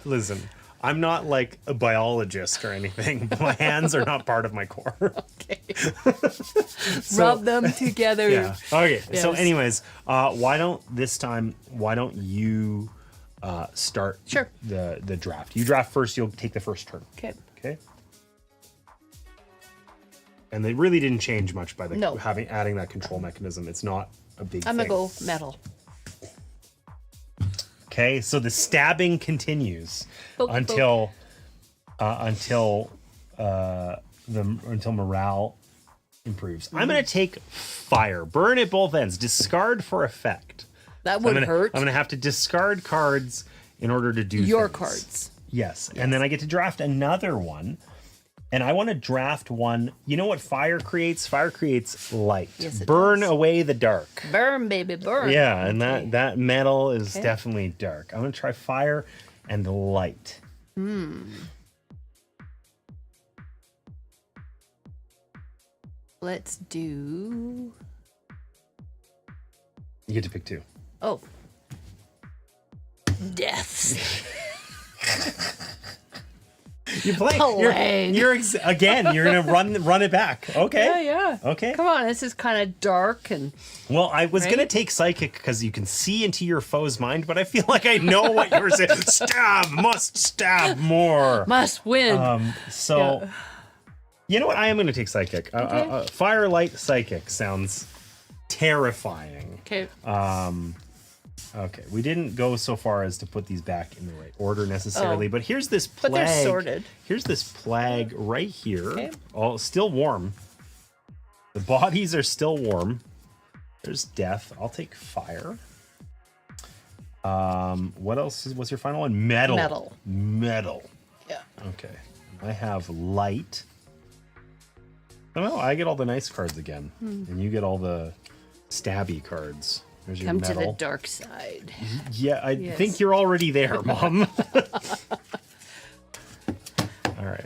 listen. I'm not like a biologist or anything, but my hands are not part of my core. Okay. Rub them together. Yeah. Okay. So, Yes. anyways, why don't you start Sure. the draft? You draft first. You'll take the first turn. Okay. Okay. And they really didn't change much by No. adding that control mechanism. It's not a big I'm thing. gonna go metal. Okay, so the stabbing continues Poke, until morale improves. I'm gonna take fire, burn at both ends, discard for effect. That would hurt. I'm gonna have to discard cards in order to do Your things. cards. Yes, and then I get to draft another one. And I want to draft one. You know what fire creates? Fire creates light. Yes, it Burn does. away the dark. Burn, baby, burn. Yeah, and Okay. that metal is definitely dark. I'm gonna try fire and light. Let's do. You get to pick 2. Oh. Deaths. You play. Playing. Again. You're gonna run it back. Okay. Yeah. Okay. Come on, this is kind of dark and. Well, I was gonna take psychic because you can see into your foe's mind, but I feel like I know what you were saying. Must stab more. Must win. So, you know what? I am gonna take psychic. Okay. Firelight psychic sounds terrifying. Okay. Okay, we didn't go so far as to put these back in the right order necessarily, but here's this plague. But they're sorted. Here's this plague right here. Okay. All still warm. The bodies are still warm. There's death. I'll take fire. What else? What's your final one? Metal. Metal. Yeah. Okay. I have light. Oh, no, I get all the nice cards again, and you get all the stabby cards. There's your Come metal. to the dark side. Yeah, I think you're already there, Mom. All right.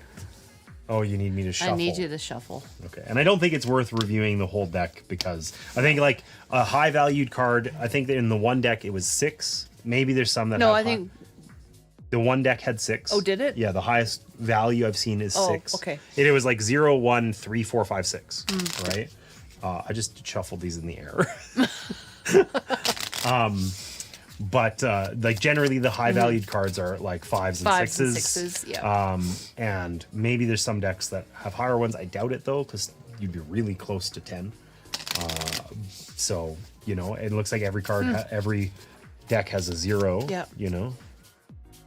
Oh, you need me to shuffle. I need you to shuffle. Okay. And I don't think it's worth reviewing the whole deck because I think like a high valued card, I think that in the one deck it was 6. Maybe there's some that No, have I think the one deck had 6. Oh, did it? Yeah, the highest value I've seen is 6. Okay. It was like 0, 1, 3, 4, 5, 6. Right? I just shuffled these in the air. But like generally the high valued cards are like 5s and 6s. And 6s, yeah. And maybe there's some decks that have higher ones. I doubt it though, because you'd be really close to 10. So, you know, it looks like every card, every deck has a 0, Yeah. you know.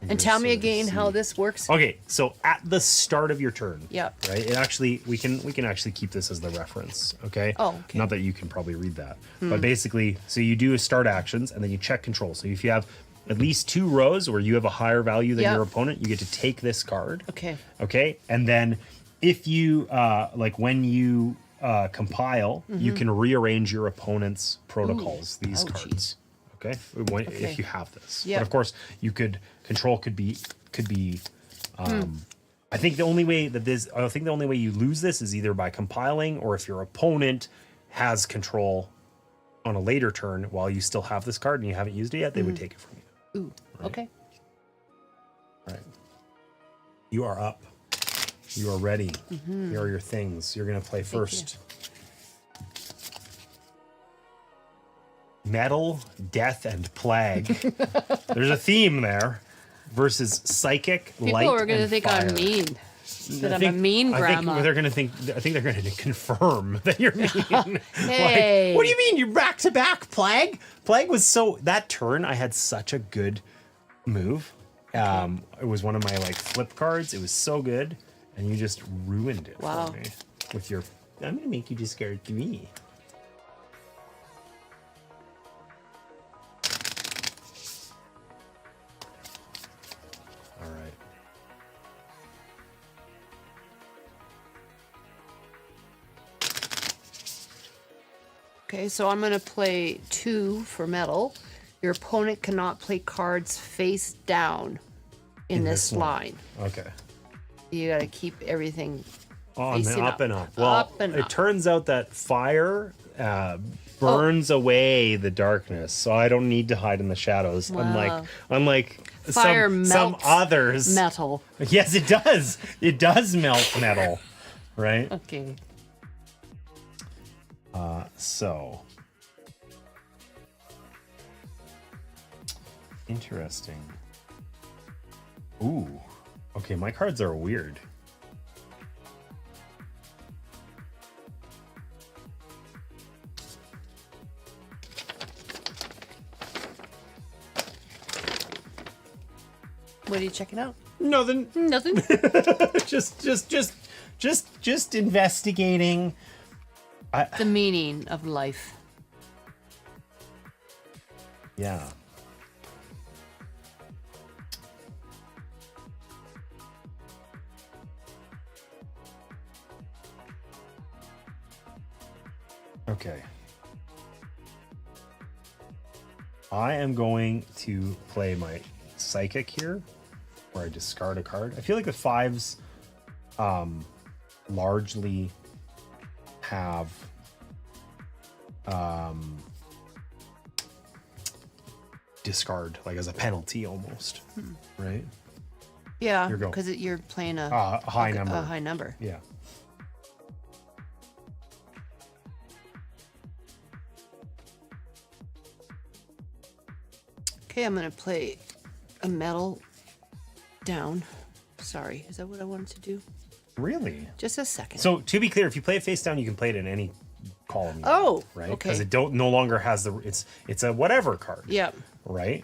And tell me again how this works. Okay, so at the start of your turn, Yep. right? It actually we can actually keep this as the reference, okay? Oh, okay. Not that you can probably read that, but basically, so you do a start actions and then you check control. So if you have at least 2 rows where you have a higher value than Yep. your opponent, you get to take this card. Okay. Okay, and then if you like when you compile, you can rearrange your opponent's protocols. These Oh, cards. geez. Okay? If you have this. Yep. But of course, you could control could be I think the only way you lose this is either by compiling or if your opponent has control on a later turn while you still have this card and you haven't used it yet, they would take it from you. Ooh. Okay. All right. You are up. You are ready. Here are your things. You're going to play first. Metal, death, and plague. There's a theme there. Versus psychic, People light, are going to and think fire. I'm mean. That I'm a mean grandma. I think they're going to confirm that you're mean. Hey. Like, what do you mean? You're back to back, Plague? Plague was that turn. I had such a good move. It was one of my like flip cards. It was so good, and you just ruined it for me with your. I'm going to make you discard 3. All right. Okay, so I'm going to play 2 for metal. Your opponent cannot play cards face down in this line. Okay. You got to keep everything On the facing up and up. Well, Up and it up. turns out that fire burns away the darkness, so I don't need to hide in the shadows. Wow. Unlike Fire some melts others. metal. Yes, it does. It does melt metal, right? Okay. So interesting. Ooh. Okay, my cards are weird. What are you checking out? Nothing. Nothing. just investigating. The meaning of life. Yeah. Okay. I am going to play my psychic here, where I discard a card. I feel like the 5s largely have discard, like as a penalty almost, right? Yeah, Your go. because you're playing a high number. A high number. Yeah. Okay, I'm gonna play a metal down. Sorry, is that what I wanted to do? Really? Just a second. So to be clear, if you play it face down, you can play it in any column. You Oh, want, right? okay. Because it no longer has the it's a whatever card. Yeah. Right.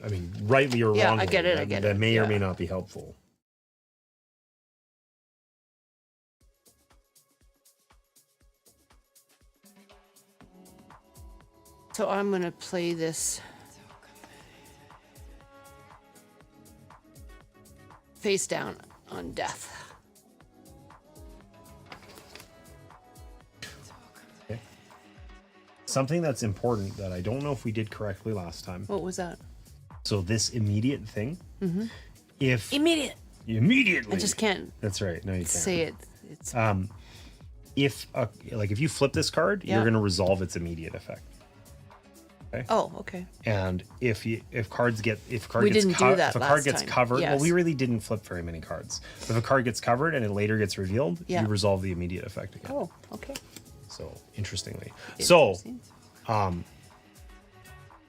I mean, rightly or Yeah, wrongly. I get it. I get that it. may or Yeah. may not be helpful. So I'm gonna play this face down on death. Okay. Something that's important that I don't know if we did correctly last time. What was that? So this immediate thing, if Immediate. immediately, I just can't That's right. No, you can't. say it. It's If if you flip this card, Yeah. you're going to resolve its immediate effect. oh, okay. And if card We gets didn't do that if a last card gets time. covered, well, Yes. we really didn't flip very many cards. If a card gets covered and it later gets revealed, Yeah. you resolve the immediate effect again. Oh, okay. So interestingly, so Interesting.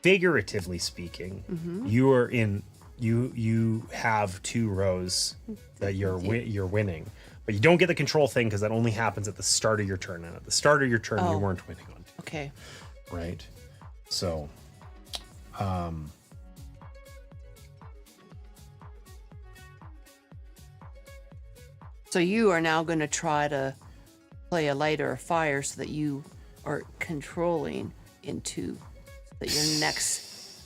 figuratively speaking, Mm-hmm. you are in you have 2 rows that you're winning, but you don't get the control thing because that only happens at the start of your turn, and at the start of your turn you Oh. weren't winning on, Okay. right? So So you are now going to try to play a light or a fire so that you are controlling into that your next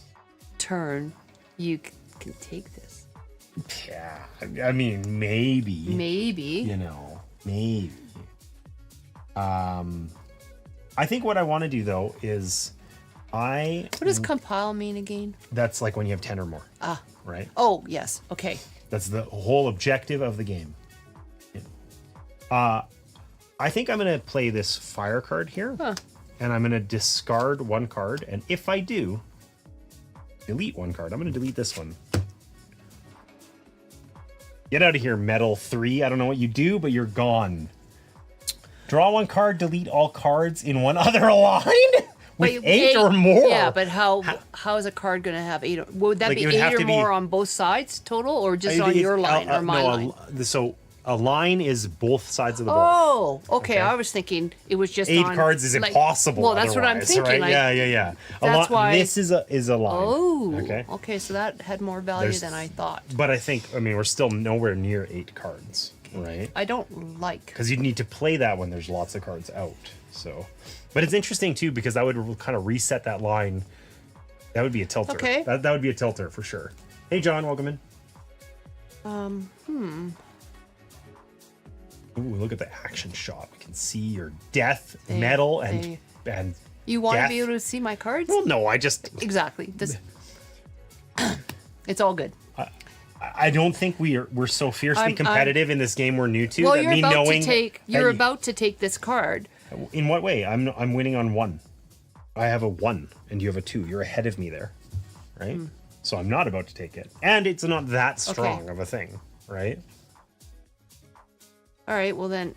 turn you can take this. yeah, I mean maybe Maybe. maybe. I think what I want to do though is What does compile mean again? that's like when you have 10 or more. Right? Oh, yes. Okay. That's the whole objective of the game. I think I'm going to play this fire card here. Huh. And I'm going to discard 1 card. And if I do, delete 1 card. I'm going to delete this one. Get out of here, Metal 3. I don't know what you do, but you're gone. Draw 1 card, delete all cards in one other line? With Wait, 8 or more? Yeah, but how is a card going to have 8? Would that Like, be it would have 8 or to be- more on both sides total, or just on your line or my line? So a line is both sides of the board. Oh, okay. Okay. I was thinking it was just 8 on, cards is like- impossible. Well, that's what I'm otherwise, thinking. Right? Yeah. That's why- This is a line. Oh, Okay. okay. So that had more value There's- than I thought. But I think, we're still nowhere near 8 cards, right? I don't like. Because you'd need to play that when there's lots of cards out. So, but it's interesting too because that would kind of reset that line. That would be a tilter. Okay. That would be a tilter for sure. Hey, John, welcome in. Ooh, look at the action shot. We can see your death, metal, and You want to death. be able to see my cards? Well, no, I just Exactly. This. It's all good. I don't think we're so fiercely I'm- competitive in this game we're new to. Well, that you're me about knowing to take. that You're about to take this card. In what way? I'm winning on 1. I have a 1 and you have a 2. You're ahead of me there, right? So I'm not about to take it, and it's not that strong of a thing, right? All right. Well then.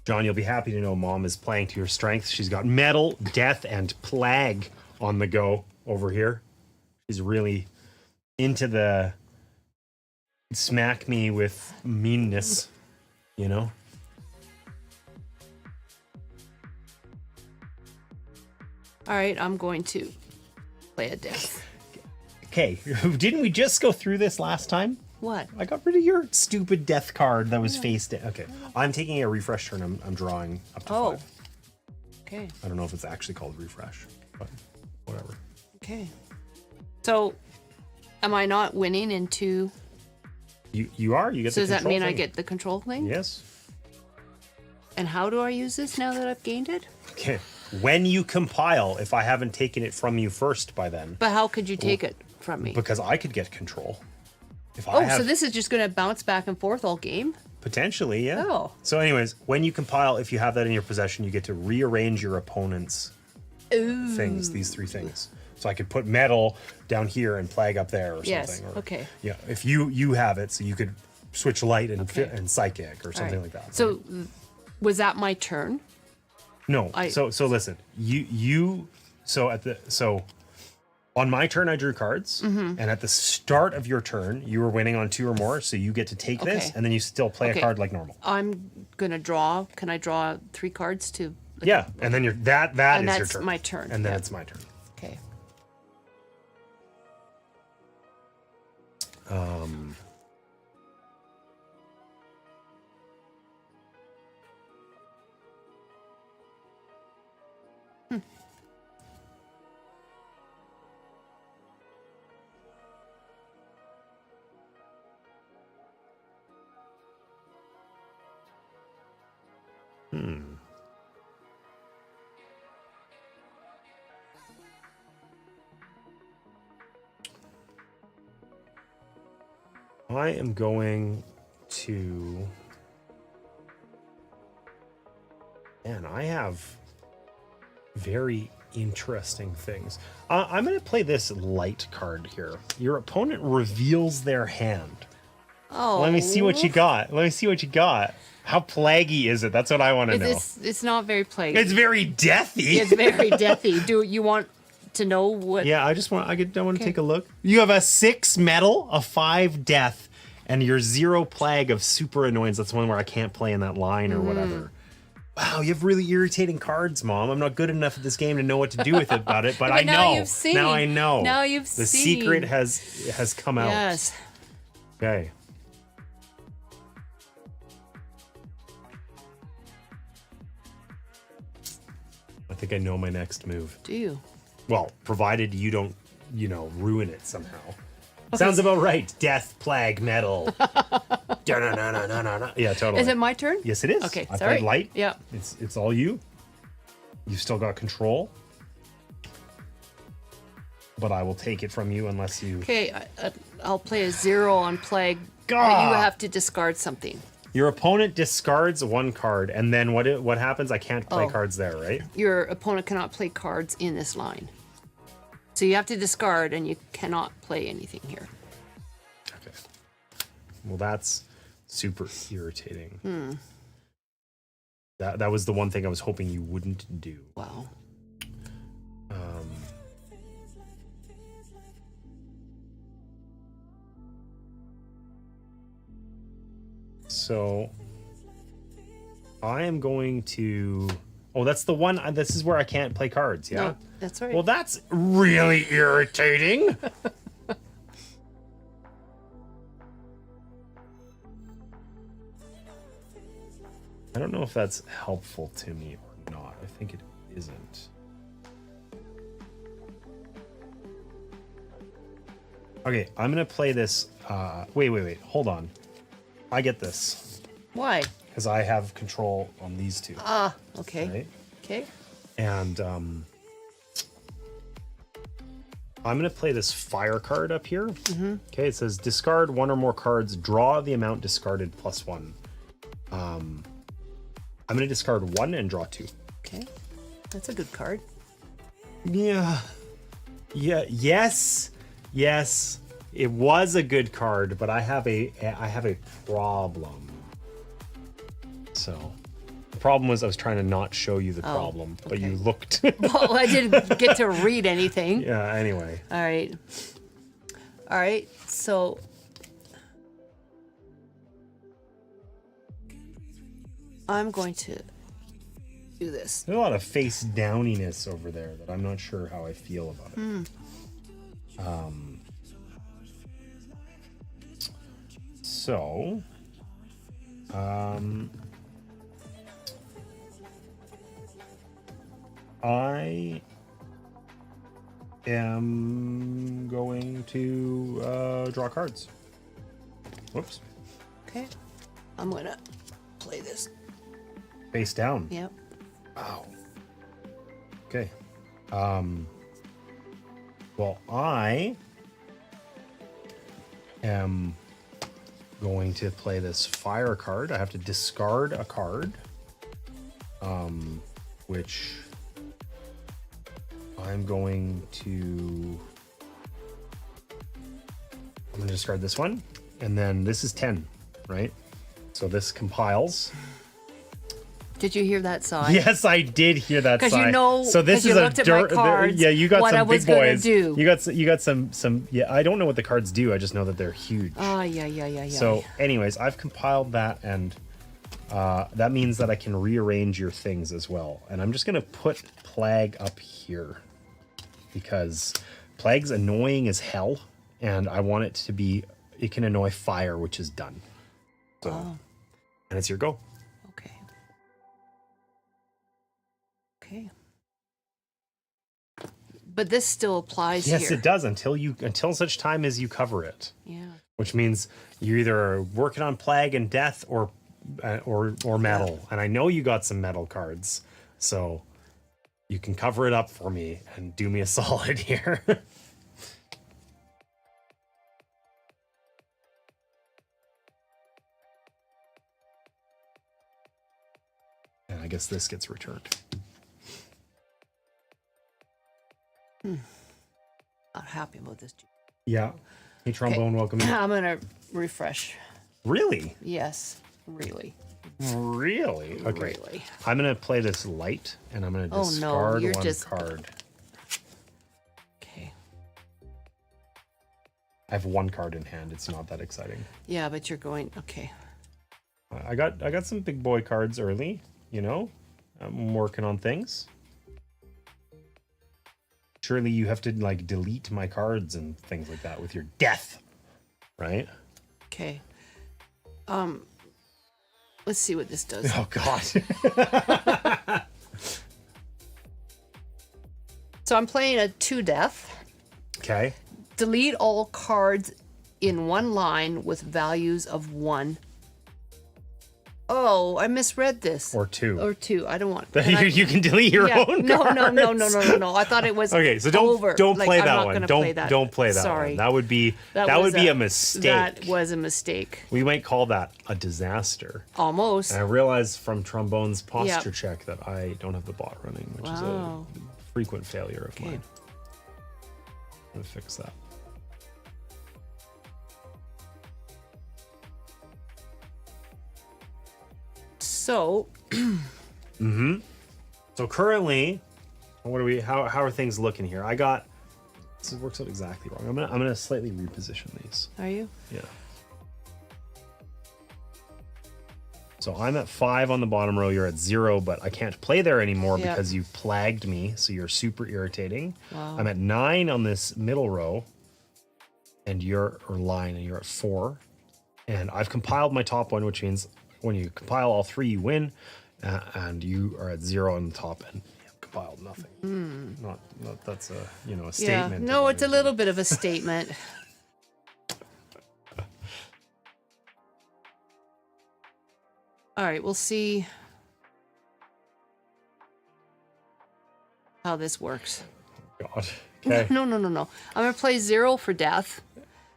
John, you'll be happy to know Mom is playing to your strengths. She's got metal, death, and plague on the go over here. She's really into the smack me with meanness, you know? All right. I'm going to play a death. Okay, didn't we just go through this last time? What? I got rid of your stupid death card that was face down. Okay, I'm taking a refresh turn. I'm drawing up to 5. Okay. I don't know if it's actually called refresh, but whatever. Okay. So, am I not winning in 2? You are. You get So the does that control mean I thing. get the control thing? Yes. And how do I use this now that I've gained it? Okay. When you compile, if I haven't taken it from you first by then, But how could you take it from me? because I could get control. if I have so this is just going to bounce back and forth all game? potentially, yeah. Oh. So, anyways, when you compile, if you have that in your possession, you get to rearrange your opponent's things. These 3 things. So I could put metal down here and plague up there or Yes, something. Or, okay. Yeah, if you have it, so you could switch light and Okay. and psychic or All something right. like that. So was that my turn? No. So listen, so on my turn I drew cards, and at the start of your turn you were winning on 2 or more, so you get to take this, Okay. and then you still play a card like normal. I'm going to draw. Can I draw 3 cards to? Yeah, and then that And is your that's turn. my turn, and then yeah. it's my turn. Okay. I am going to. Man, I have very interesting things. I'm going to play this light card here. Your opponent reveals their hand. Oh. Let me see what you got. How plaggy is it? That's what I want to know. It's not very plaguey. It's very deathy. It's very deathy. Do you want to know what? Yeah, I want to take a look. You have a 6 metal, a 5 death, and your 0 plague of super annoyance. That's one where I can't play in that line or whatever. Wow, you have really irritating cards, Mom. I'm not good enough at this game to know what to do with it about it, but I know. now you've seen. Now I know. Now you've the seen. secret has come out. Yes. Okay. I think I know my next move. Do you? Well, provided you don't, ruin it somehow. Sounds about right. Death, plague, metal. Yeah, totally. Is it my turn? Yes, it is. Okay, I sorry. played light. Yeah. It's all you. You've still got control. But I will take it from you unless you... Okay, I'll play a 0 on plague. Gah! You have to discard something. Your opponent discards 1 card, and then what happens? I can't play Oh. cards there, right? Your opponent cannot play cards in this line. So you have to discard, and you cannot play anything here. Okay. Well, that's super irritating. That was the one thing I was hoping you wouldn't do. Wow. So I am going to... Oh, that's the one. This is where I can't play cards, yeah? No, that's right. Well, that's really irritating. I don't know if that's helpful to me or not. I think it isn't. Okay, I'm going to play this. Wait. Hold on. I get this. Why? Because I have control on these 2. Ah, okay. Right? Okay. And I'm going to play this fire card up here. Okay, it says discard 1 or more cards, draw the amount discarded plus 1. I'm going to discard 1 and draw 2. Okay. That's a good card. Yeah. Yes. It was a good card, but I have a problem. So the problem was I was trying to not show you the problem, but you looked. Well, I didn't get to read anything. Yeah, anyway. All right. So I'm going to do this. There's a lot of face downiness over there that I'm not sure how I feel about it. So, I am going to draw cards. Whoops. Okay. I'm going to play this. Face down. Yep. Wow. Okay. Well, I am going to play this fire card. I have to discard a card, which I'm going to discard this one, and then this is 10, right? So this compiles. Did you hear that sigh? Yes, I did hear that sigh. Because you know, so this is you looked at my cards, yeah, you got what some I was big gonna boys. do. You got some. Yeah, I don't know what the cards do. I just know that they're huge. Oh, yeah. So, anyways, I've compiled that, and that means that I can rearrange your things as well. And I'm just gonna put Plague up here because Plague's annoying as hell, and I want it to be. It can annoy fire, which is done. So, and it's your go. Okay. But this still applies yes, here. Yes, it does until such time as you cover it. Yeah. Which means you either are working on Plague and Death or metal. And I know you got some metal cards, so you can cover it up for me and do me a solid here. And I guess this gets returned. Not happy about this. Yeah. Hey, Trombone, welcome in. I'm gonna refresh. Really? Yes, really. Really? Okay. Really. I'm gonna play this light, and I'm gonna discard one card. Okay. I have one card in hand. It's not that exciting. Yeah, but you're going. Okay. I got some big boy cards early. You know, I'm working on things. Surely you have to like delete my cards and things like that with your death, right? Okay. Let's see what this does. Oh God. So I'm playing a 2 death. Okay. Delete all cards in one line with values of 1. Oh, I misread this. Or 2. Or 2. I don't want. You can delete your own No. cards. No. I thought it was okay. So don't play that one. Don't play that Sorry. one. That would be a mistake. That was a mistake. We might call that a disaster. Almost. And I realized from Trombone's posture check that I don't have the bot running, which is a frequent failure of mine. I'm gonna fix that. So, So currently, what are we? How are things looking here? I got. This works out exactly wrong. I'm gonna slightly reposition these. Are you? Yeah. So I'm at 5 on the bottom row. You're at 0, but I can't play there anymore because you plagued me. So you're super irritating. Wow. I'm at 9 on this middle row, and you're at 4, and I've compiled my top one, which means when you compile all 3, you win, and you are at 0 on the top and you've compiled nothing. Not that's a statement. Yeah. No, it's a little bit of a statement. All right, we'll see how this works. God. Okay. No. I'm gonna play 0 for death,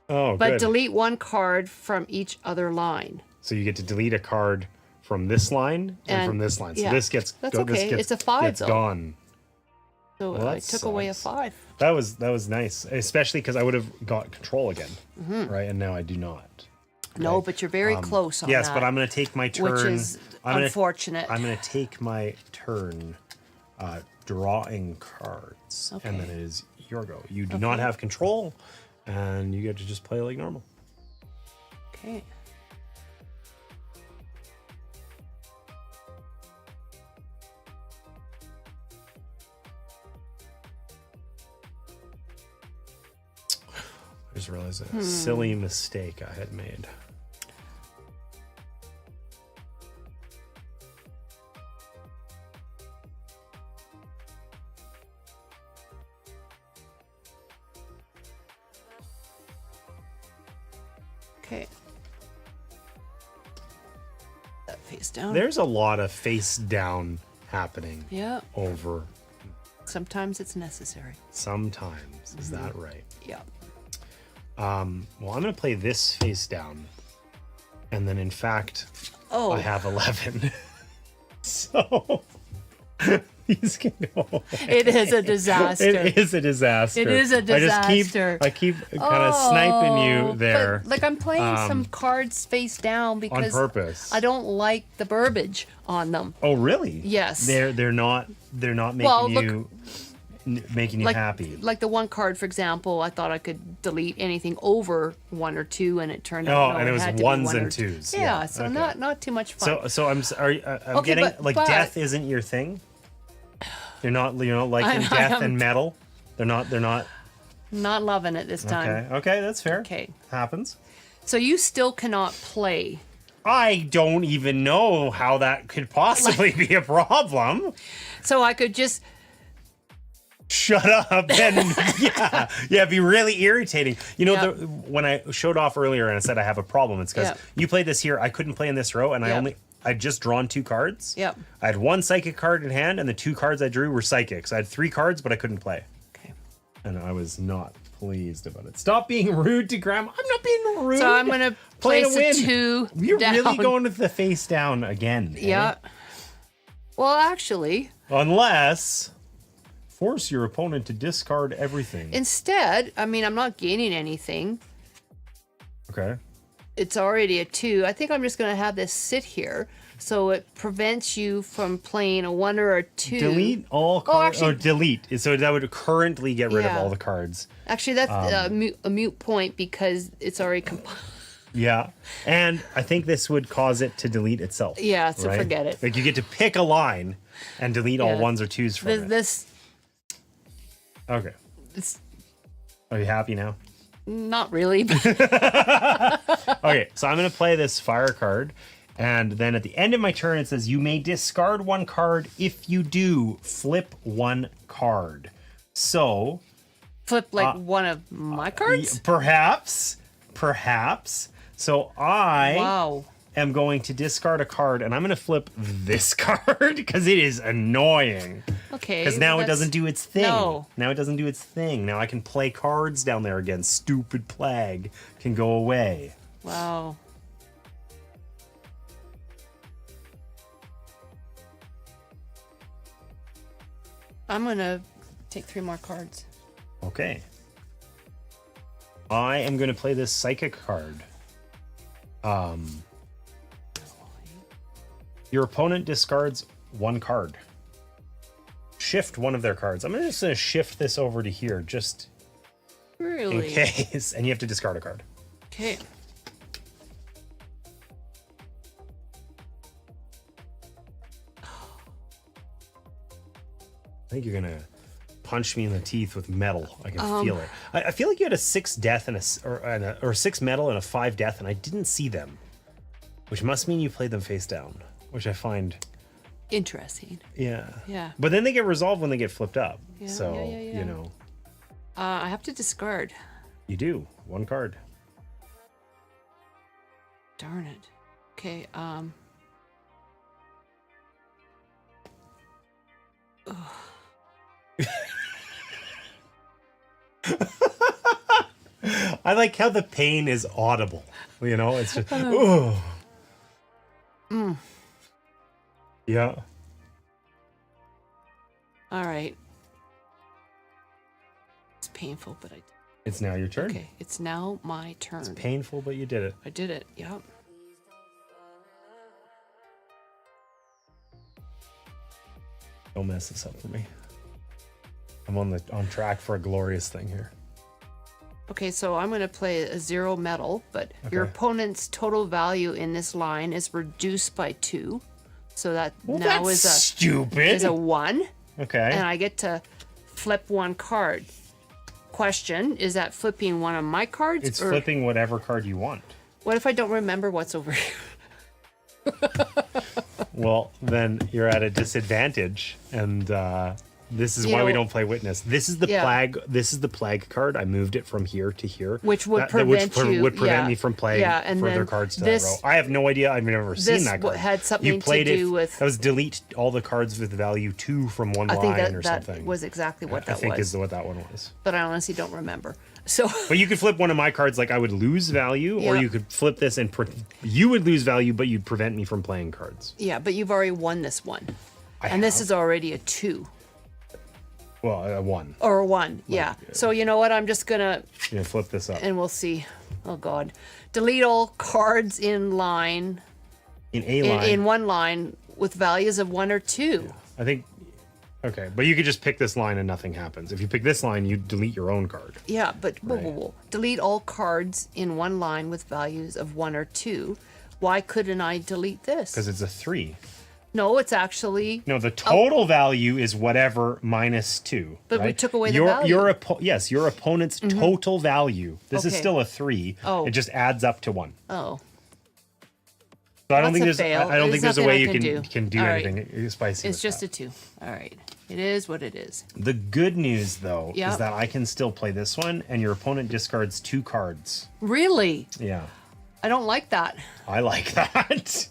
Oh, but good. delete 1 card from each other line. So you get to delete a card from this line and from this line. So this gets That's okay. It's a 5 It's though. gone. So Well, I that took away a sucks. 5. That was nice, especially because I would have got control again, right? And now I do not. No, right? but you're very close on Yes, that. but I'm going to take my turn. Which is unfortunate. I'm going to take my turn drawing cards, and then it is your go. You do not have control, and you get to just play like normal. Okay. I just realized a silly mistake I had made. Okay. That face down. There's a lot of face down happening Yeah. over Sometimes it's necessary. sometimes. Is that right? Yeah. Well, I'm going to play this face down And then, in fact, Oh. I have 11. So these can go away. It is a disaster. It is a disaster. It is a disaster. I keep kind of sniping you there. But, like, I'm playing some cards face down because on purpose. I don't like the verbiage on them. Oh, really? Yes. They're not making Well, look, you making you happy. Like the one card, for example, I thought I could delete anything over 1 or 2, and it turned out and it was had to be ones 1 and or 2. twos. Yeah, so okay. not too much fun. So I'm Okay, getting but- death isn't your thing. You're not liking death and metal. They're not. Not loving it this time. Okay, that's fair. Okay. Happens. So you still cannot play. I don't even know how that could possibly be a problem. So I could just Shut up and it'd be really irritating. You know, Yeah. when I showed off earlier and I said I have a problem, it's because Yeah. you played this here. I couldn't play in this row, and Yeah. I'd just drawn 2 cards. Yep. I had 1 psychic card in hand, and the 2 cards I drew were psychics. I had 3 cards, but I couldn't play, Okay. and I was not pleased about it. Stop being rude to Grandma. I'm not being rude. So I'm gonna Play to place a win. 2 You're down. really going with the face down again. eh? Yeah. Well, actually, Unless force your opponent to discard everything. instead, I mean, I'm not gaining anything. Okay. It's already a 2. I think I'm just gonna have this sit here, so it prevents you from playing a 1 or a 2. Delete all cards. actually- or delete. So that would currently get rid of Yeah. all the cards. Actually, that's a mute point because it's already compiled. Yeah. And I think this would cause it to delete itself. Yeah, so right? forget it. Like you get to pick a line and delete all Yeah. 1s or 2s from it. This Okay. it's Are you happy now? not really. But Okay, so I'm going to play this fire card. And then at the end of my turn, it says you may discard 1 card. If you do, flip 1 card. So flip like one of my cards. perhaps. So I Wow. am going to discard a card, and I'm going to flip this card because it is annoying. Okay. Because now well, it doesn't do its thing. No. Now it doesn't do its thing. Now I can play cards down there again. Stupid plague can go away. Wow. I'm gonna take 3 more cards. Okay. I am going to play this psychic card. Your opponent discards 1 card. Shift 1 of their cards. I'm just going to shift this over to here just in Really? case. And you have to discard a card. Okay. I think you're going to punch me in the teeth with metal. I can feel it. I feel like you had a 6 death or 6 metal and a 5 death, and I didn't see them. Which must mean you played them face down, which I find... Interesting. Yeah. Yeah. But then they get resolved when they get flipped up. Yeah, So, yeah. you know, I have to discard. you do. 1 card. Darn it. Okay. I like how the pain is audible. You know, it's just, oh. Yeah. All right. It's painful, but I. It's now your turn. Okay. It's now my turn. It's painful, but you did it. I did it. Yep. Don't mess this up for me. I'm on track for a glorious thing here. Okay, so I'm going to play a 0 metal, but your Okay. opponent's total value in this line is reduced by 2. So that Well, now that's is stupid. a 1, Okay. and I get to flip 1 card. Question, is that flipping one of my cards? It's or flipping whatever card you want. what if I don't remember what's over here? Well, then you're at a disadvantage, and This is You why we know- don't play Witness. This is the Yeah. plague. This is the plague card. I moved it from here to here, Which would That prevent you- would prevent yeah. me from playing Yeah, and further then cards to this- that row. I have no idea. I've never seen this that card. had something you to played do it, with- That was delete all the cards with value 2 from one I line think or that something. was exactly what that I think was. is what that one was. But I honestly don't remember. So But you could flip one of my cards, like I would lose value, or Yeah. you could flip this and you would lose value, but you'd prevent me from playing cards. yeah, but you've already won this one. I And this have. is already a 2 Well, a 1. or a 1. Yeah. So you know what? I'm just going to, You know, flip this up. and we'll see. Oh, God. Delete all cards in line, In a line. in one line with values of 1 or 2. I think. Okay, but you could just pick this line and nothing happens. If you pick this line, you delete your own card. Yeah, but whoa, Right. whoa, whoa. Delete all cards in one line with values of 1 or 2. Why couldn't I delete this? Because it's a 3. No, it's actually No, the total value is whatever minus 2. But we right? took away the your, value. Yes, your opponent's total value. This is Okay. still a 3. Oh. It just adds up to 1. oh. So I don't That's think a there's fail. I don't There's think there's a nothing way I you can can do. do All right. anything spicy. It's with just that. a 2. All right. It is what it is. The good news though Yep. is that I can still play this one, and your opponent discards 2 cards. Really? Yeah, I don't like that. I like that.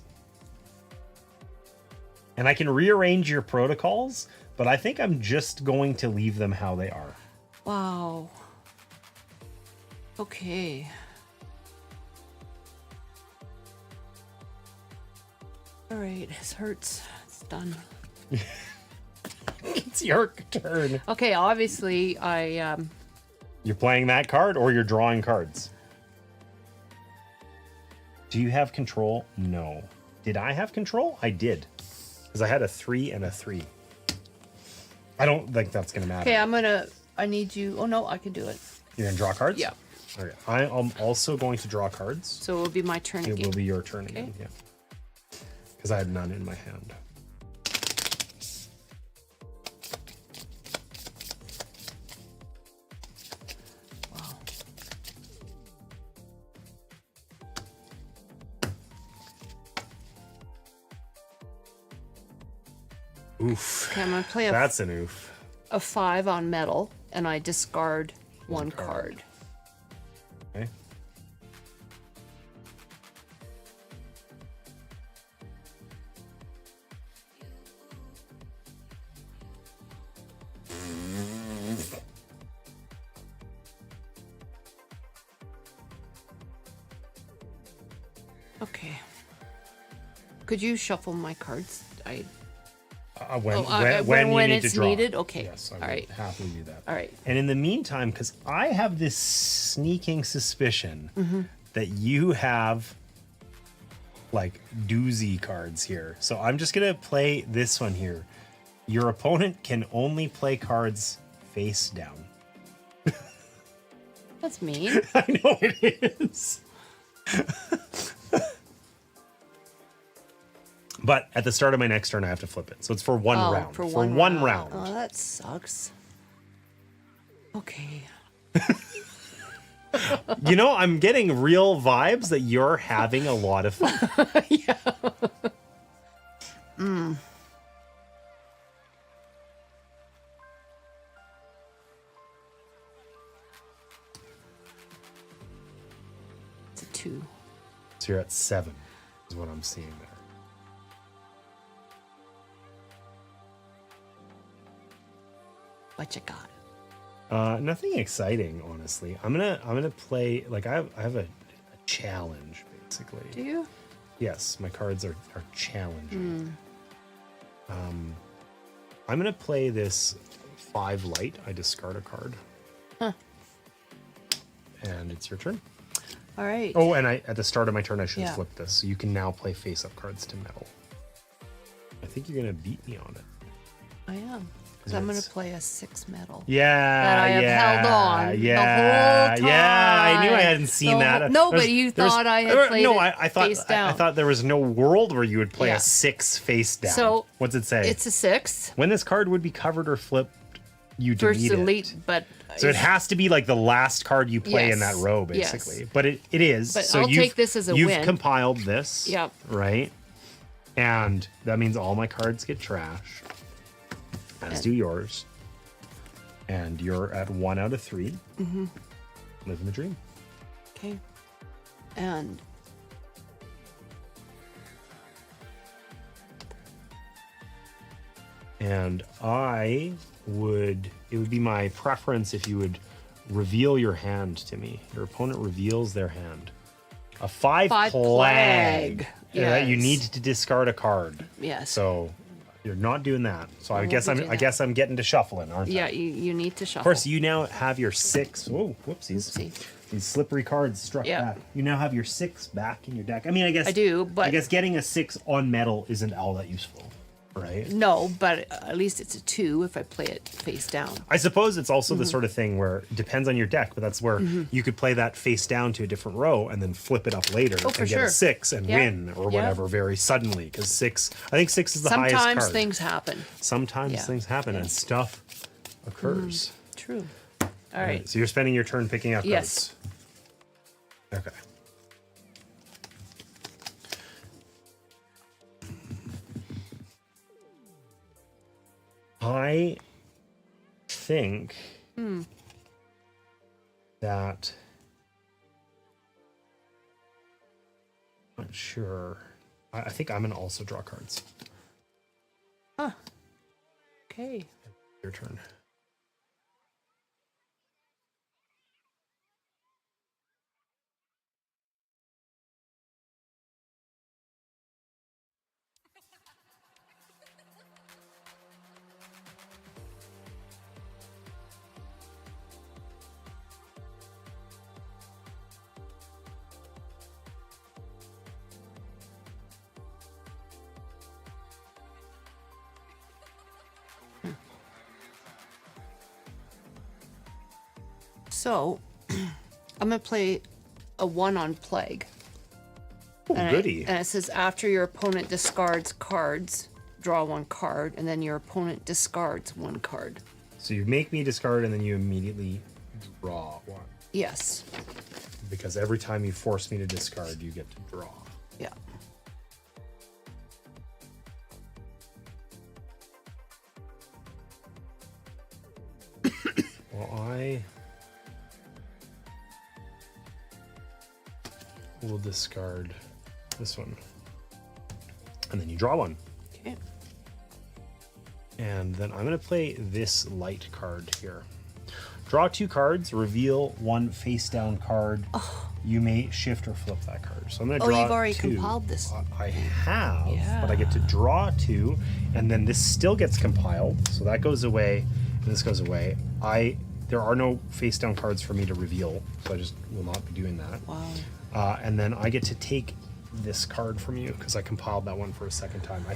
And I can rearrange your protocols, but I think I'm just going to leave them how they are. Wow. Okay. All right, this hurts. It's done. It's your turn. Okay, obviously You're playing that card, or you're drawing cards. Do you have control? No. Did I have control? I did. Because I had a 3 and a 3. I don't think that's going to matter. okay, I need you. Oh no, I can do it. You're going to draw cards? Yeah. Okay. I am also going to draw cards. So it will be my turn It again. will be your turn again. Yeah. Because I had none in my hand. Wow. Oof. Okay, I'm gonna play That's an oof. a 5 on metal, and I discard one card. card. Okay. Okay. Could you shuffle my cards? When when you need it's to draw. needed? Okay. Yes, I All will right. happily do that. All right. And in the meantime, because I have this sneaking suspicion Mm-hmm. that you have like doozy cards here. So I'm just going to play this one here. Your opponent can only play cards face down. That's mean. I know it is. But at the start of my next turn, I have to flip it. So it's for one Oh, round. for one round. Oh, that sucks. Okay. You know, I'm getting real vibes that you're having a lot of fun. It's a 2. So you're at 7, is what I'm seeing there. What you got? Nothing exciting, honestly. I'm gonna play like I have a challenge basically. Do you? Yes, my cards are challenging. I'm gonna play this 5 light. I discard a card. Huh. And it's your turn. All right. Oh, and at the start of my turn, I should have Yeah. flipped this. So you can now play face-up cards to metal. I think you're gonna beat me on it. I am. Because I'm going to Yes. play a 6 metal. Yeah, That I have held on the whole Yeah, I knew I time. hadn't seen The that. whole- no, There's- but you there's- thought I had played no, it I thought face I down. thought there was no world where you would play Yeah. a 6 face down. So, what's it say? It's a 6 When this card would be covered or flipped, you versus delete it. elite, but So it has to be like the last card you play in that Yes, row, yes. basically. But it is. But so I'll take this as a you've win. compiled this. Yep. Right? And that means all my cards get trashed. As do yours. And you're at 1 out of 3. Mm-hmm. Living the dream. Okay. And it would be my preference if you would reveal your hand to me. Your opponent reveals their hand. A 5 plague. Yes. You need to discard a card. Yes. So you're not doing that. So I won't guess be I'm doing I guess I'm getting to shuffling, aren't I? Yeah, you need to shuffle. Of course, you now have your 6. Whoa, whoopsies. Oopsie. These slippery cards struck Yeah. back. You now have your 6 back in your deck. I mean, I guess I do, but I guess getting a 6 on metal isn't all that useful, right? no, but at least it's a 2 if I play it face down. I suppose it's also Mm-hmm. the sort of thing where it depends on your deck, but that's where you could play that face down to a different row and then flip it up later Oh, for and get sure. a 6 and Yeah. win or Yeah. whatever very suddenly. Because 6, I think 6 is the highest Sometimes card. things happen. Sometimes Yeah. things happen and stuff occurs. True. All right. So you're spending your turn picking out Yes. cards. Okay. I think that not sure. I think I'm gonna also draw cards. Okay. Your turn. So, I'm going to play a 1 on plague. Oh, And goody. and it says after your opponent discards cards, draw 1 card, and then your opponent discards 1 card. So you make me discard and then you immediately draw one. Yes. Because every time you force me to discard, you get to draw. Yeah. Well, I will discard this one. And then you draw one. Okay. And then I'm going to play this light card here. Draw 2 cards, reveal 1 face down card. You may shift or flip that card. So I'm going to Oh, draw you've already 2. compiled this. I have, Yeah. but I get to draw 2, and then this still gets compiled. So that goes away, and this goes away. There are no face down cards for me to reveal, so I just will not be doing that. Wow. And then I get to take this card from you because I compiled that one for a second time. I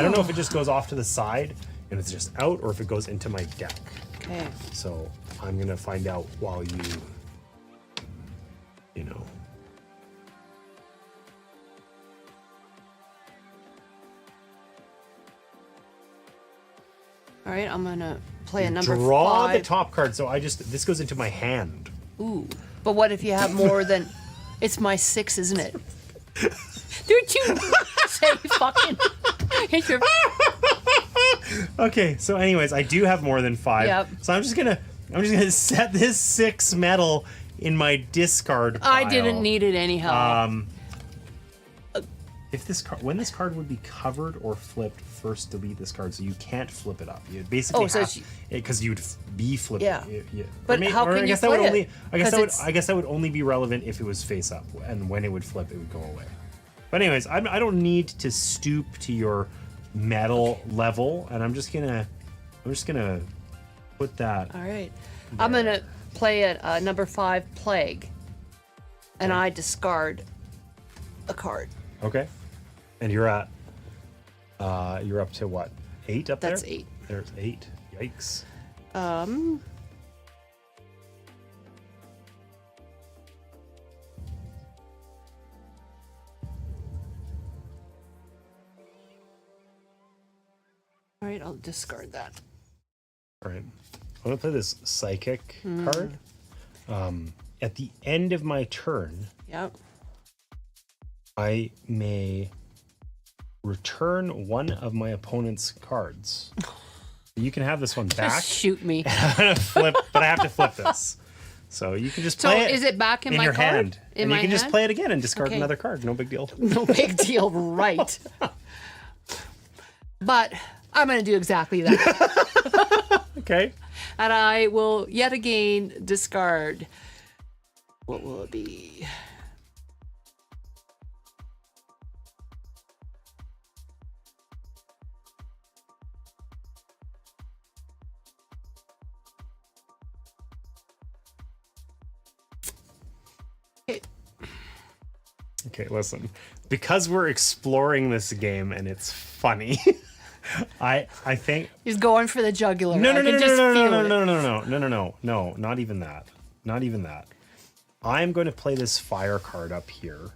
don't know if it just goes off to the side and it's just out, or if it goes into my deck. Okay. So I'm gonna find out while you know. All right, I'm going to play a number Draw 5. the top card. So this goes into my hand. Ooh. But what if you have more than... It's my 6, isn't it? Don't you say fucking... It's your... Okay, so anyways, I do have more than 5. Yep. So I'm just gonna set this 6 metal in my discard pile. I didn't need it anyhow. If when this card would be covered or flipped, first delete this card, so you can't flip it up. You basically so have because you'd be flipping. Yeah. Yeah. But how can you play it? I guess 'Cause that would only be relevant if it was face up, and when it would flip, it would go away. But anyways, I don't need to stoop to your metal level, and I'm just gonna put that. All right. I'm going to play a number 5 plague. And I discard a card. Okay. And you're up to what? 8 up there? That's 8. There's 8. Yikes. All right, I'll discard that. All right. I'm going to play this psychic card. At the end of my turn, Yep. I may return one of my opponent's cards. You can have this one back. Shoot me. I'm gonna flip, but I have to flip this. So you can just play it. So is it back in my your card? hand, In and my you can just hand? play it again and discard Okay. another card. No big deal. No big deal, right? But I'm going to do exactly that. Okay. And I will yet again discard. What will it be? Okay. Okay, listen. Because we're exploring this game and it's funny, I think He's going for the jugular. no, I can just feel it. no, not even that. Not even that. I'm going to play this fire card up here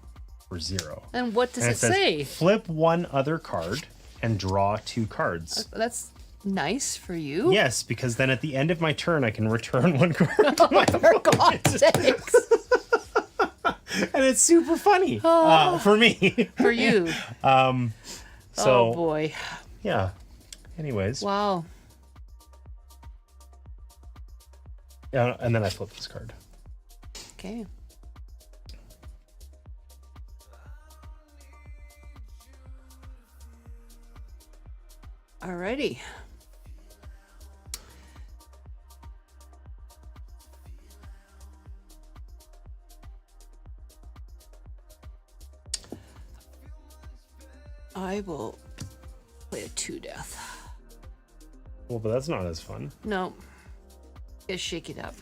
for 0. And what does And it says, say? flip one other card and draw 2 cards. That's nice for you. Yes, because then at the end of my turn, I can return 1 card. For God's sakes. And it's super funny for me. For you. So, Oh, boy. yeah. Anyways. Wow. Yeah, and then I flip this card. Okay. Alrighty. I will play a 2 death. Well, but that's not as fun. No. Just shake it up.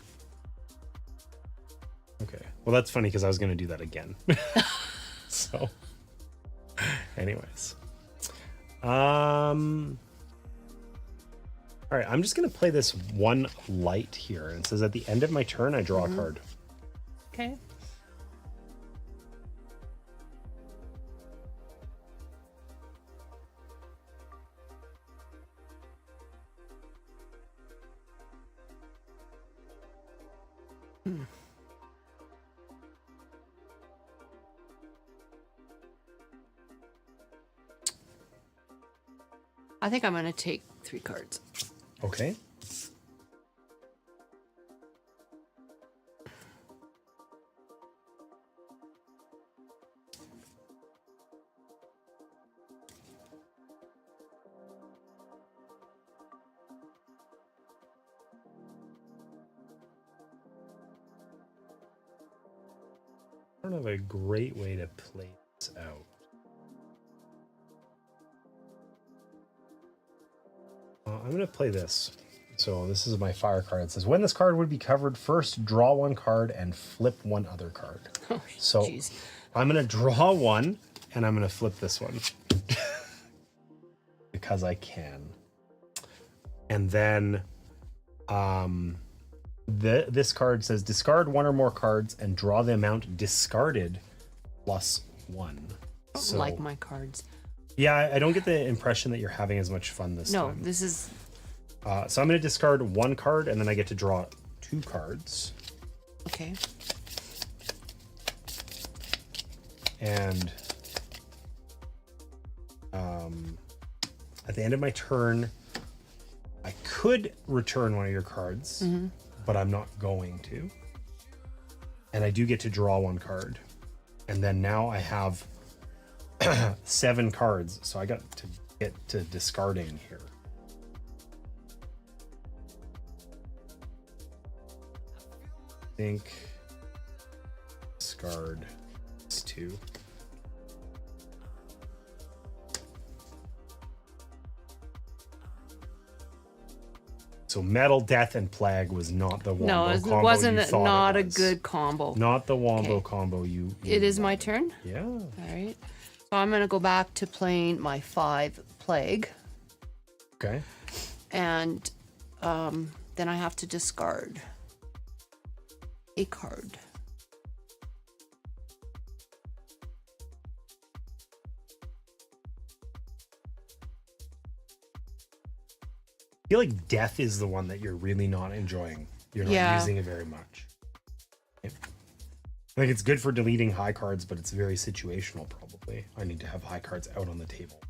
Okay. Well, that's funny because I was going to do that again. So, anyways. All right, I'm just going to play this 1 light here. And it says at the end of my turn, I draw a card. Okay. I think I'm going to take 3 cards. Okay. I don't have a great way to play this out. I'm going to play this. So this is my fire card. It says, when this card would be covered, first draw 1 card and flip 1 other card. Oh, So jeez. I'm going to draw 1 and I'm going to flip this one. Because I can. And then this card says, discard 1 or more cards and draw the amount discarded plus 1. I don't like my cards. Yeah, I don't get the impression that you're having as much fun this No, time. this is... So I'm going to discard 1 card, and then I get to draw 2 cards. Okay. And at the end of my turn, I could return one of your cards, but I'm not going to. And I do get to draw 1 card. And then now I have 7 cards, so I got to get to discarding here. I think discard is 2. So Metal, Death, and Plague was not the wombo No, it combo wasn't you thought not it a was. good combo. Not the wombo Okay. combo you It is my turn. Yeah. All right. So I'm going to go back to playing my 5 Plague. Okay. And then I have to discard a card. I feel like Death is the one that you're really not enjoying. You're not Yeah. using it very much. I think it's good for deleting high cards, but it's very situational probably. I need to have high cards out on the table.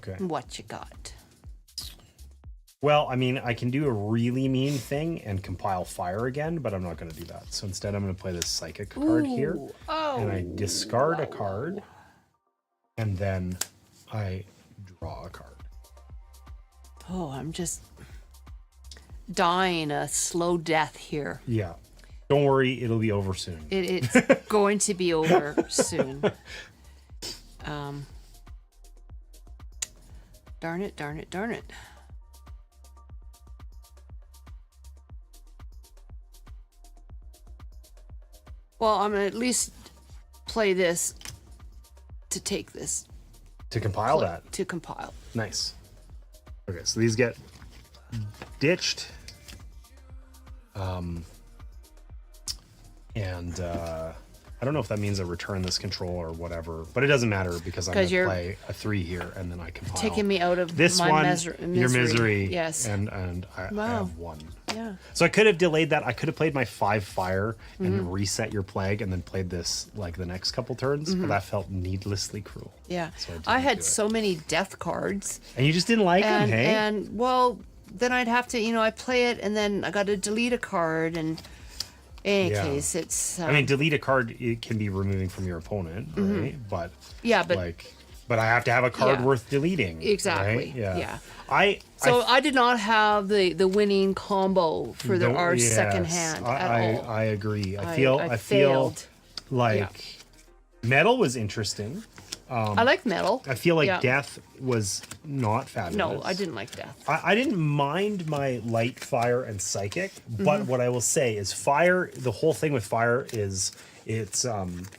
Okay. What you got? Well, I mean, I can do a really mean thing and compile fire again, but I'm not going to do that. So instead, I'm going to play this psychic card here. Oh. And I discard a card. And then I draw a card. Oh, I'm just dying a slow death here. Yeah. Don't worry, it'll be over soon. It's going to be over soon. Darn it, darn it, darn it. Well, I'm going to at least play this to take this. To compile that? To compile. Nice. Okay, so these get ditched. I don't know if that means I return this control or whatever, but it doesn't matter because I'm going to play a 3 here and then I compile. Taking me out of this my one, misery. your misery. Yes. And I have 1. Yeah. So I could have delayed that. I could have played my 5 fire and reset your plague and then played this like the next couple turns, but that felt needlessly cruel. Yeah. So I had so many death cards. And you just didn't like them, hey? And, well, then I'd have to, I play it and then I got to delete a card. And in any case, it's... I mean, delete a card, it can be removing from your opponent, right? But... Yeah, but... But I have to have a card worth deleting. Exactly. Right? Yeah. I did not have the winning combo for our second hand at all. I agree. I feel failed. like metal was interesting. I like metal. I feel like death was not fabulous. No, I didn't like death. I didn't mind my light, fire, and psychic, but what I will say is fire, the whole thing with fire is it's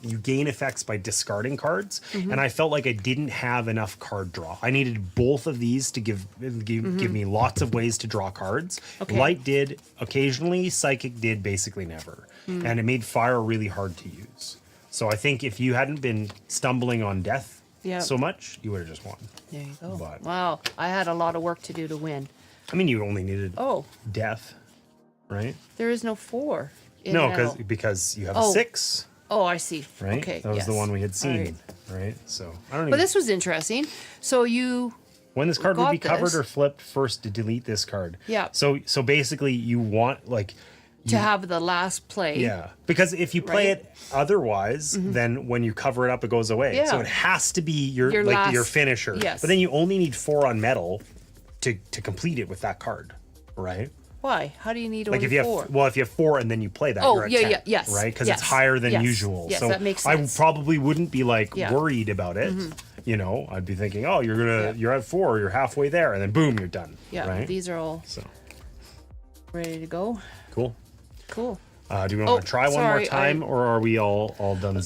you gain effects by discarding cards, and I felt like I didn't have enough card draw. I needed both of these to give me lots of ways to draw cards. Okay. Light did occasionally, psychic did basically never, and it made fire really hard to use. So I think if you hadn't been stumbling on death so much, you would have just won. There you go. But, wow, I had a lot of work to do to win. I mean, you only needed Oh, death, right? there is no 4. No, because you have a 6. Oh, I see. Right? Okay, That was the yes. one we had seen, All right? So I don't But even... this was interesting. So you... When this card would be got covered this. or flipped, first to delete this card. Yeah. So basically, you want like to have the last play. Yeah, because if you play it otherwise, then when you cover it up, it goes away. Yeah. So it has to be your last, finisher. Yes. But then you only need 4 on metal to complete it with that card, right? Why? How do you need Like only if you 4? have if you have 4 and then you play that, Oh, you're at yeah, 10, yeah, yes, right? Because yes, it's higher than yes, usual. yes, so that makes sense. I probably wouldn't be like Yeah. worried about it. I'd be thinking, oh, you're at 4, you're halfway there, and then boom, you're done. Yeah, right? these are all ready to go. Cool. Cool. Do we want to try one more sorry, time, or are we all done?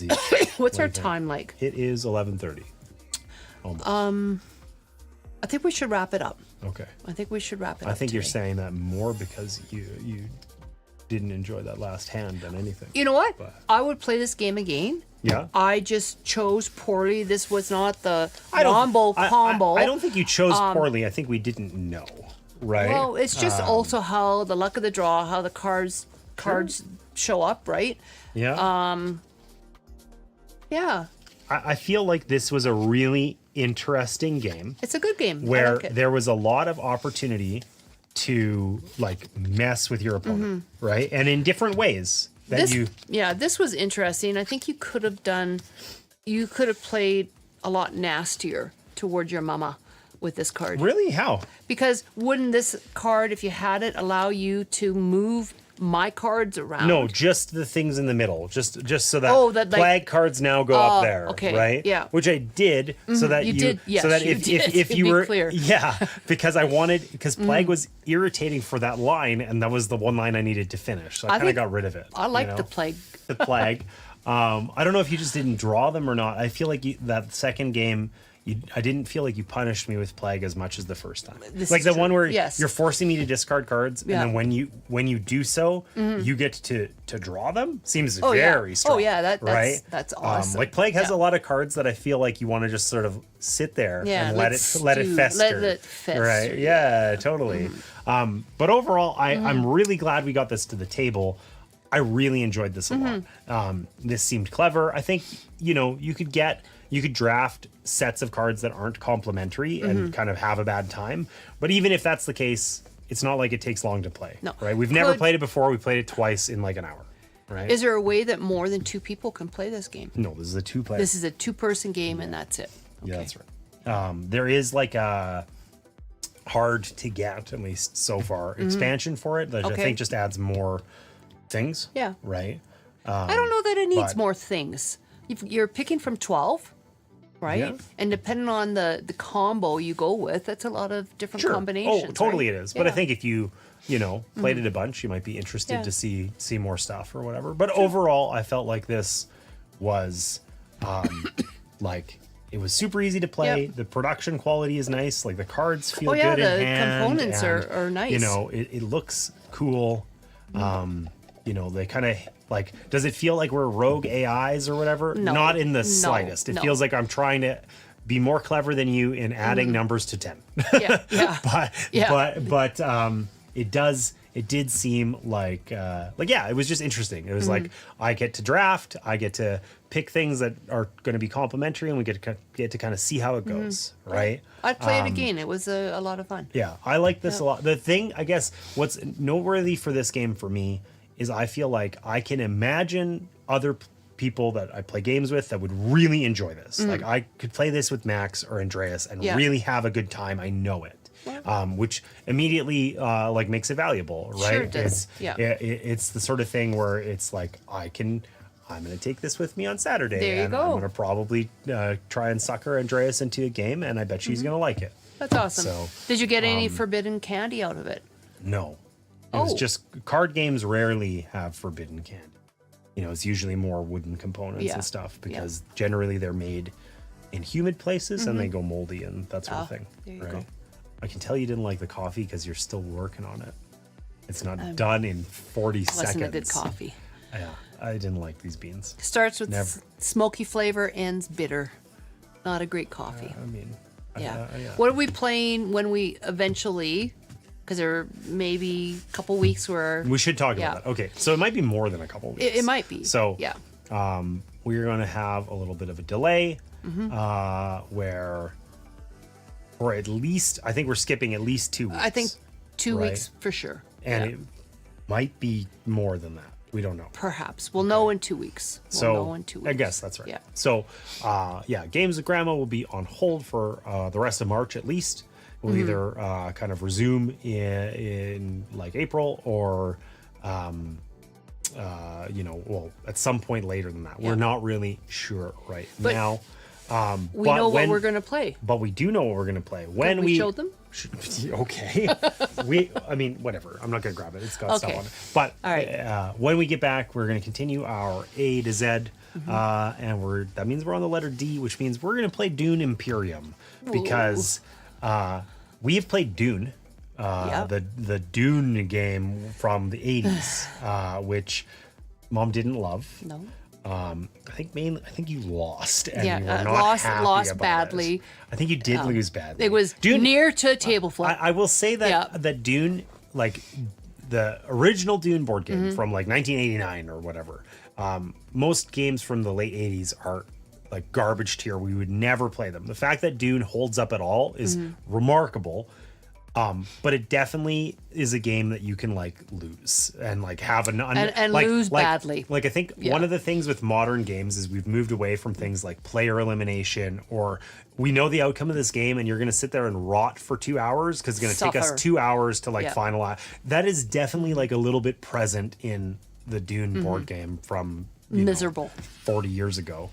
What's our time like? It is 11:30. I think we should wrap it up. Okay. I think we should wrap it up. I think you're today. saying that more because you didn't enjoy that last hand than anything. You know what? But- I would play this game again. Yeah. I just chose poorly. This was not the combo. I don't think you chose poorly. I think we didn't know, right? Well, it's just also how the luck of the draw, how the cards show up, right? Yeah. Yeah, I feel like this was a really interesting game it's a good game. I where like it. there was a lot of opportunity to like mess with your opponent, right? And in different ways that this was interesting. I think you could have played a lot nastier toward your mama with this card. Really? How? Because wouldn't this card, if you had it, allow you to move my cards around? No, just the things in the middle. Just so that flag cards now go up there, okay, right? yeah. Which I did so that you did, yes, so that you did, if to you be were clear. yeah, because flag was irritating for that line, and that was the one line I needed to finish. So I kind of think got rid of it. I like the plague. The plague. I don't know if you just didn't draw them or not. I feel like that second game, I didn't feel like you punished me with plague as much as the first time. This Like is the true. one where Yes. you're forcing me to discard cards, Yeah. and then when you do so, you get to draw them. Seems Oh, yeah. very strong. Oh, yeah, that's right. awesome. Like plague has Yeah. a lot of cards that I feel like you want to just sort of sit there Yeah, and let it fester. Let it fester. Right? Yeah, totally. But overall, I'm really glad we got this to the table. I really enjoyed this a lot. This seemed clever. I think you could get you could draft sets of cards that aren't complementary and kind of have a bad time. But even if that's the case, it's not like it takes long to play. No. Right? We've never played it before. We played it twice in like an hour. Right? Is there a way that more than 2 people can play this game? No, this is a 2-player. This is a 2-person game, and that's it. Okay. Yeah, that's right. There is like a hard to get, at least so far, expansion for it that I think just adds more things. Yeah. Right? I don't know that it needs but- more things. You're picking from 12, right? Yeah. And depending on the combo you go with, that's a lot of different combinations. Oh, totally right? it is. But I Yeah. think if you played it a bunch, you might be interested Yeah. to see more stuff or whatever. But overall, I felt like this was like it was super easy to play. Yep. The production quality is nice. Like the cards feel Oh, yeah, good in the hand. components and, are nice. It looks cool. They kind of like, does it feel like we're rogue AIs or whatever? No. Not in the No. slightest. It No. feels like I'm trying to be more clever than you in adding numbers to 10. Yeah, yeah. but it did seem like it was just interesting. It was like I get to draft, I get to pick things that are going to be complementary, and we get to kind of see how it goes, right? I'd play it again. It was a lot of fun. Yeah, I like this a lot. The thing, I guess, what's noteworthy for this game for me is I feel like I can imagine other people that I play games with that would really enjoy this. Like I could play this with Max or Andreas and really have a good time. I know it. Which immediately makes it valuable, right? Sure does. It's the sort of thing where it's like I'm going to take this with me on Saturday. There you and go. I'm going to probably try and sucker Andreas into a game, and I bet she's going to like it. That's awesome. So, Did you get any forbidden candy out of it? No. It was Oh. just card games rarely have forbidden candy. It's usually more wooden components and stuff because generally they're made in humid places and they go moldy and that sort of thing. There you right? go. I can tell you didn't like the coffee because you're still working on it. It's not done in 40 seconds. Wasn't a good coffee. Yeah, I didn't like these beans. Starts with Never. smoky flavor, ends bitter. Not a great coffee. I mean, Yeah. yeah. What are we playing when we eventually? Because there are maybe a couple weeks where We should talk Yeah. about that. Okay, so it might be more than a couple weeks. it might be. So yeah, we're going to have a little bit of a delay where, or at least, I think we're skipping at least 2 weeks. I think 2 Right. weeks for sure. And Yeah. it might be more than that. We don't know. Perhaps we'll know in 2 weeks. We'll So know in 2 weeks. I guess that's right. Yeah. So Games with Grandma will be on hold for the rest of March at least. We'll either kind of resume in like April or at some point later than that. Yeah. We're not really sure right But now. We know what we're going to play. But we do know what we're going to play. When we showed them? Okay. Whatever. I'm not going to grab it. It's got stuff Okay. on it. But All right. when we get back, we're going to continue our A to Z. Mm-hmm. And that means we're on the letter D, which means we're going to play Dune Imperium because we've played Dune. The Dune game from the 80s, which Mom didn't love. No. I think you lost, and Yeah, you were not lost happy about badly. it. I think you did lose badly. It was Dune. near to a table flip. I will say that Yeah. that Dune, like the original Dune board game from like 1989 or whatever. Most games from the late 80s are like garbage tier. We would never play them. The fact that Dune holds up at all is remarkable. But it definitely is a game that you can like lose and like have and lose badly. Like I think one of the things with modern games is we've moved away from things like player elimination, or we know the outcome of this game and you're going to sit there and rot for 2 hours because it's going to take us Suffer. 2 hours to like Yeah. finalize. That is definitely like a little bit present in the Dune board game from Miserable. 40 years ago.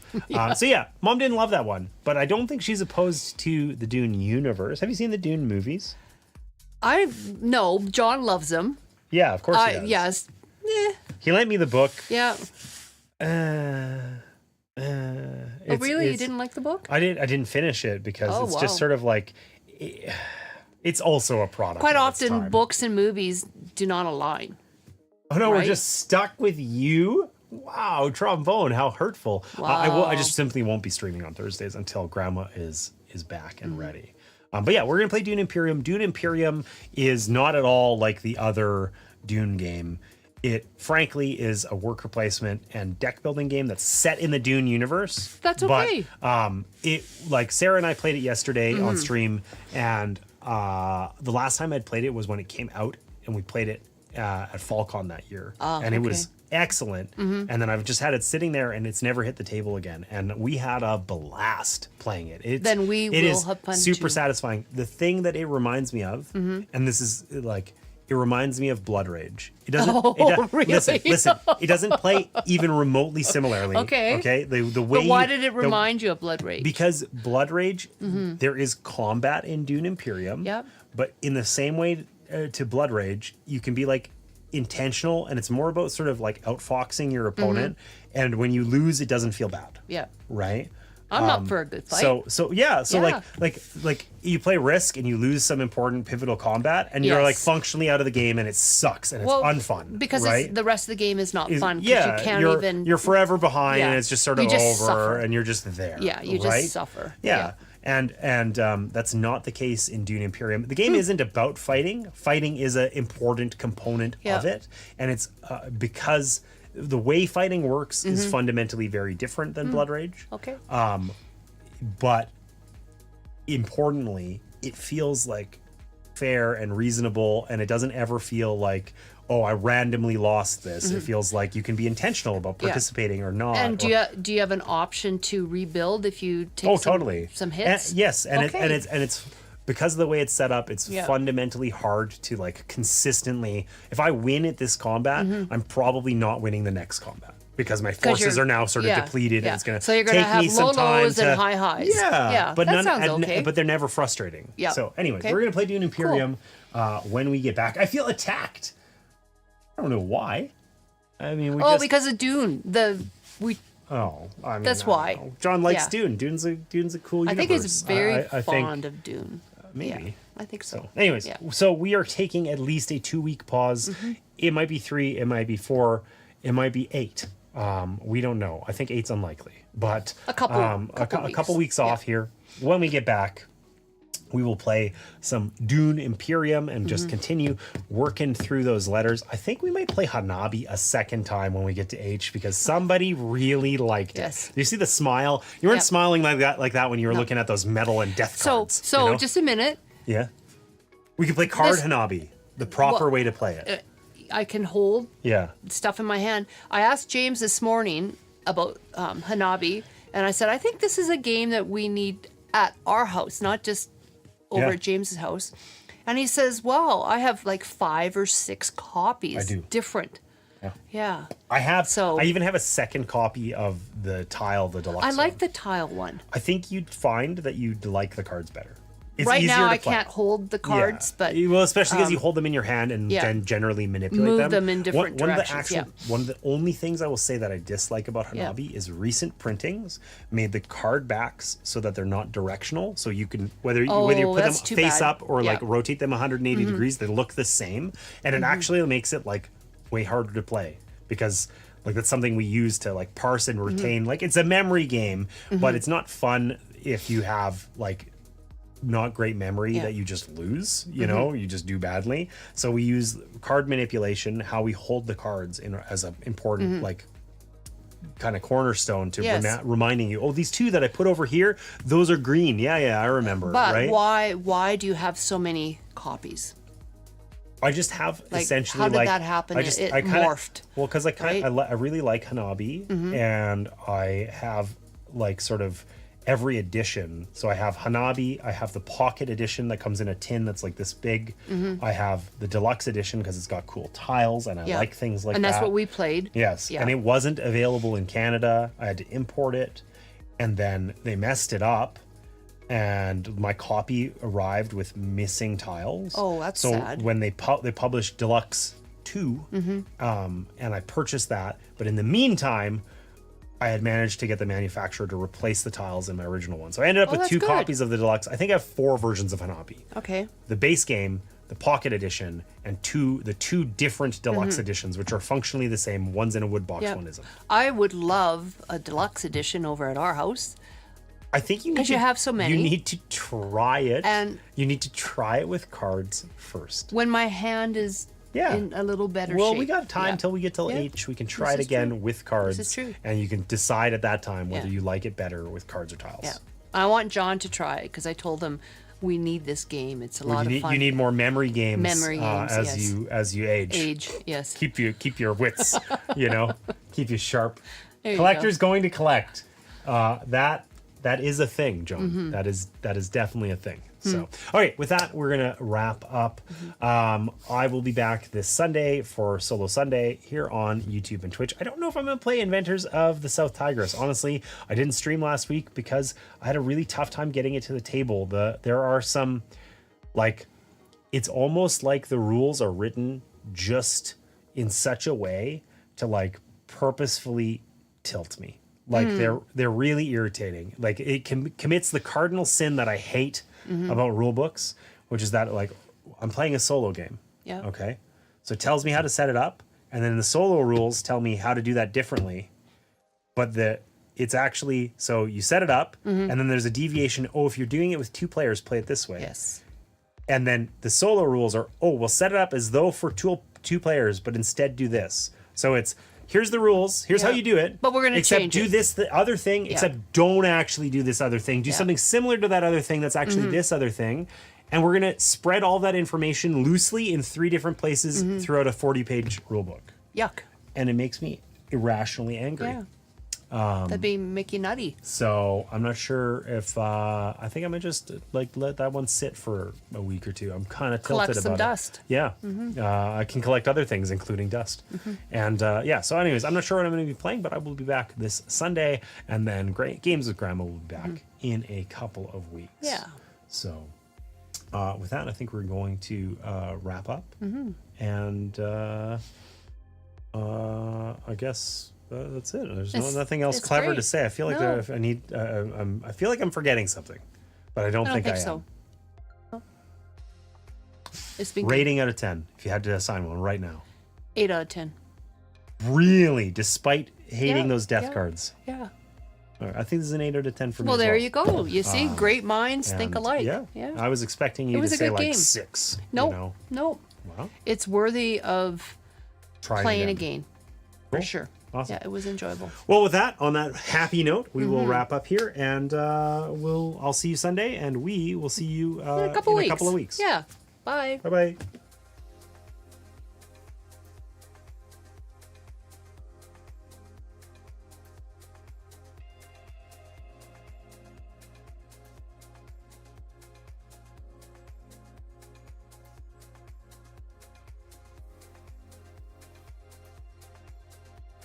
So Mom didn't love that one, but I don't think she's opposed to the Dune universe. Have you seen the Dune movies? No, John loves them. Yeah, of course he does. Yes. He lent me the book. Yeah. It's, Really? You it's- didn't like the book? I didn't finish it because Oh, it's just wow. sort of like it's also a product. Quite of its often, time. books and movies do not align. Oh no, we're right? just stuck with you. Wow, trombone, how hurtful. I just simply won't be streaming on Thursdays until Grandma is back and ready. But yeah, we're gonna play Dune Imperium. Dune Imperium is not at all like the other Dune game. It frankly is a worker placement and deck building game that's set in the Dune universe. That's okay. But it, like, Sarah and I played it yesterday on stream, and the last time I'd played it was when it came out, and we played it at FallCon that year, and it was excellent. And then I've just had it sitting there, and it's never hit the table again. And we had a blast playing it. Then we will have fun super too. satisfying. The thing that it reminds me of, and this is like, it reminds me of Blood Rage. It doesn't. Really? Listen. It doesn't play even remotely similarly. Okay. The way. But why did it remind you of Blood Rage? Because Blood Rage, there is combat in Dune Imperium. Yep. But in the same way to Blood Rage, you can be like intentional, and it's more about sort of like outfoxing your opponent. And when you lose, it doesn't feel bad. Yeah. Right. I'm up for a good fight. So like you play Risk and you lose some important pivotal combat, and you're like functionally out of the game, and it sucks and it's unfun because right? the rest of the game is not fun. Yeah, you can't you're forever behind, and it's just sort of over, suffer. and you're just there. Yeah, you just suffer. Yeah. And that's not the case in Dune Imperium. The game isn't about fighting. Fighting is an important component of it, and it's because the way fighting works is fundamentally very different than Blood Rage. Okay. But importantly, it feels like fair and reasonable, and it doesn't ever feel like, oh, I randomly lost this. It feels like you can be intentional about participating or not. And do you have an option to rebuild if you take some hits? Yes, and it's because of the way it's set up, it's fundamentally hard to like consistently. If I win at this combat, I'm probably not winning the next combat because my forces are now sort of depleted, and it's going to take me some time lows and high highs. Yeah, but that sounds okay. But they're never frustrating. Yeah. So, anyways, we're going to play Dune Imperium when we get back. I feel attacked. I don't know why. I mean, because of Dune. That's why. John likes Dune. Dune's a cool universe. I think he's very fond of Dune. Maybe. Yeah, I think so. Anyways, so we are taking at least a 2-week pause. It might be 3, it might be 4, it might be 8. We don't know. I think 8's unlikely, but a couple weeks off here. When we get back, we will play some Dune Imperium and just continue working through those letters. I think we might play Hanabi a second time when we get to H, because somebody really liked it. Do you see the smile? You weren't smiling like that when you were looking at those metal and death cards. So just a minute. Yeah. We can play card Hanabi, the proper way to play it. I can hold stuff in my hand. I asked James this morning about Hanabi, and I said, I think this is a game that we need at our house, not just over at James's house. And he says, well, I have like 5 or 6 copies. I do. Different. Yeah. I even have a second copy of the deluxe. I like the tile one. I think you'd find that you'd like the cards better. It's right now, I play. can't hold the cards, but especially because you hold them in your hand and then generally manipulate move them in different directions. One of the only things I will say that I dislike about Hanabi is recent printings made the card backs so that they're not directional. So you can whether you put them face up or like rotate them 180 degrees, they look the same, and it actually makes it like way harder to play because like that's something we use to like parse and retain. Like it's a memory game, but it's not fun if you have like not great memory that you just lose, you just do badly. So we use card manipulation, how we hold the cards as an important like kind of cornerstone to reminding you, oh, these 2 that I put over here, those are green. Yeah, I remember. But right? why do you have so many copies? I just have essentially how did that happen? It morphed. Well, because I really like Hanabi, and I have like sort of every edition. So I have Hanabi, I have the pocket edition that comes in a tin that's like this big. I have the deluxe edition because it's got cool tiles and I like things like that. And that's what we played. Yes. Yeah. And it wasn't available in Canada. I had to import it, and then they messed it up and my copy arrived with missing tiles. Oh, that's sad. So when they published Deluxe 2, and I purchased that, but in the meantime I had managed to get the manufacturer to replace the tiles in my original one. So I ended up with 2 copies of the Deluxe. I think I have 4 versions of Hanabi. Okay. The base game, the Pocket Edition, and the two different Deluxe editions, which are functionally the same. One's in a wood box, one isn't. I would love a Deluxe edition over at our house. I think you have so many. You need to try it. And you need to try it with cards first. When my hand is Yeah. in a little better Well, shape. we got time Yeah. till we get till Yeah. H. We can try it This is again true. with cards. This is true. And you can decide at that time whether Yeah. you like it better with cards or tiles. Yeah. I want John to try it because I told him we need this game. It's a lot of fun. You need more memory games. Memory games, as you age. Age, yes. Keep your wits. Keep you sharp. There you Collectors going to collect. That is a thing, John. Mm-hmm. That is definitely a thing. Hmm. So, all right, with that, we're gonna wrap up. I will be back this Sunday for Solo Sunday here on YouTube and Twitch. I don't know if I'm gonna play Inventors of the South Tigris. Honestly, I didn't stream last week because I had a really tough time getting it to the table. There are some, like, it's almost like the rules are written just in such a way to like purposefully tilt me. Like they're really irritating. Like it commits the cardinal sin that I hate about rule books, which is that like I'm playing a solo game. Yeah. Okay. So it tells me how to set it up, and then the solo rules tell me how to do that differently. But it's actually, so you set it up, and then there's a deviation. Oh, if you're doing it with 2 players, play it this way. Yes. And then the solo rules are, oh, we'll set it up as though for two players, but instead do this. So it's, here's the rules, here's how you do it. But we're going to change do it. this, the other thing, except don't actually do this other thing. Do something similar to that other thing that's actually this other thing. And we're going to spread all that information loosely in 3 different places throughout a 40-page rule book. Yuck. And it makes me irrationally angry. Yeah. That'd be Mickey Nutty. So I'm not sure if I think I might just like let that one sit for a week or 2. I'm kind of tilted Collect some about dust. it. Yeah, I can collect other things, including dust. And so anyways, I'm not sure what I'm going to be playing, but I will be back this Sunday, and then Great Games with Grandma will be back in a couple of weeks. Yeah. So with that, I think we're going to wrap up, and I guess. That's it. There's nothing else it's clever great. to say. I feel like No. I need. I feel like I'm forgetting something, but I don't think I am. so. No. It's been good. Rating out of 10, if you had to assign one right now. 8 out of 10. Really, despite hating Yeah, those death yeah. cards. Yeah. All right, I think this is an 8 out of 10 for me. Well, as there well. you go. You see, great minds think And, alike. Yeah. Yeah. I was expecting you It was to a say good like game. 6. Nope. You know? Nope. Well, It's worthy of try it playing again. again. For Cool. sure. Awesome. Yeah, it was enjoyable. Well, with that, on that happy note, we will wrap up here, and I'll see you Sunday, and we will see you In a couple in a couple of weeks. Yeah. Bye. Bye bye.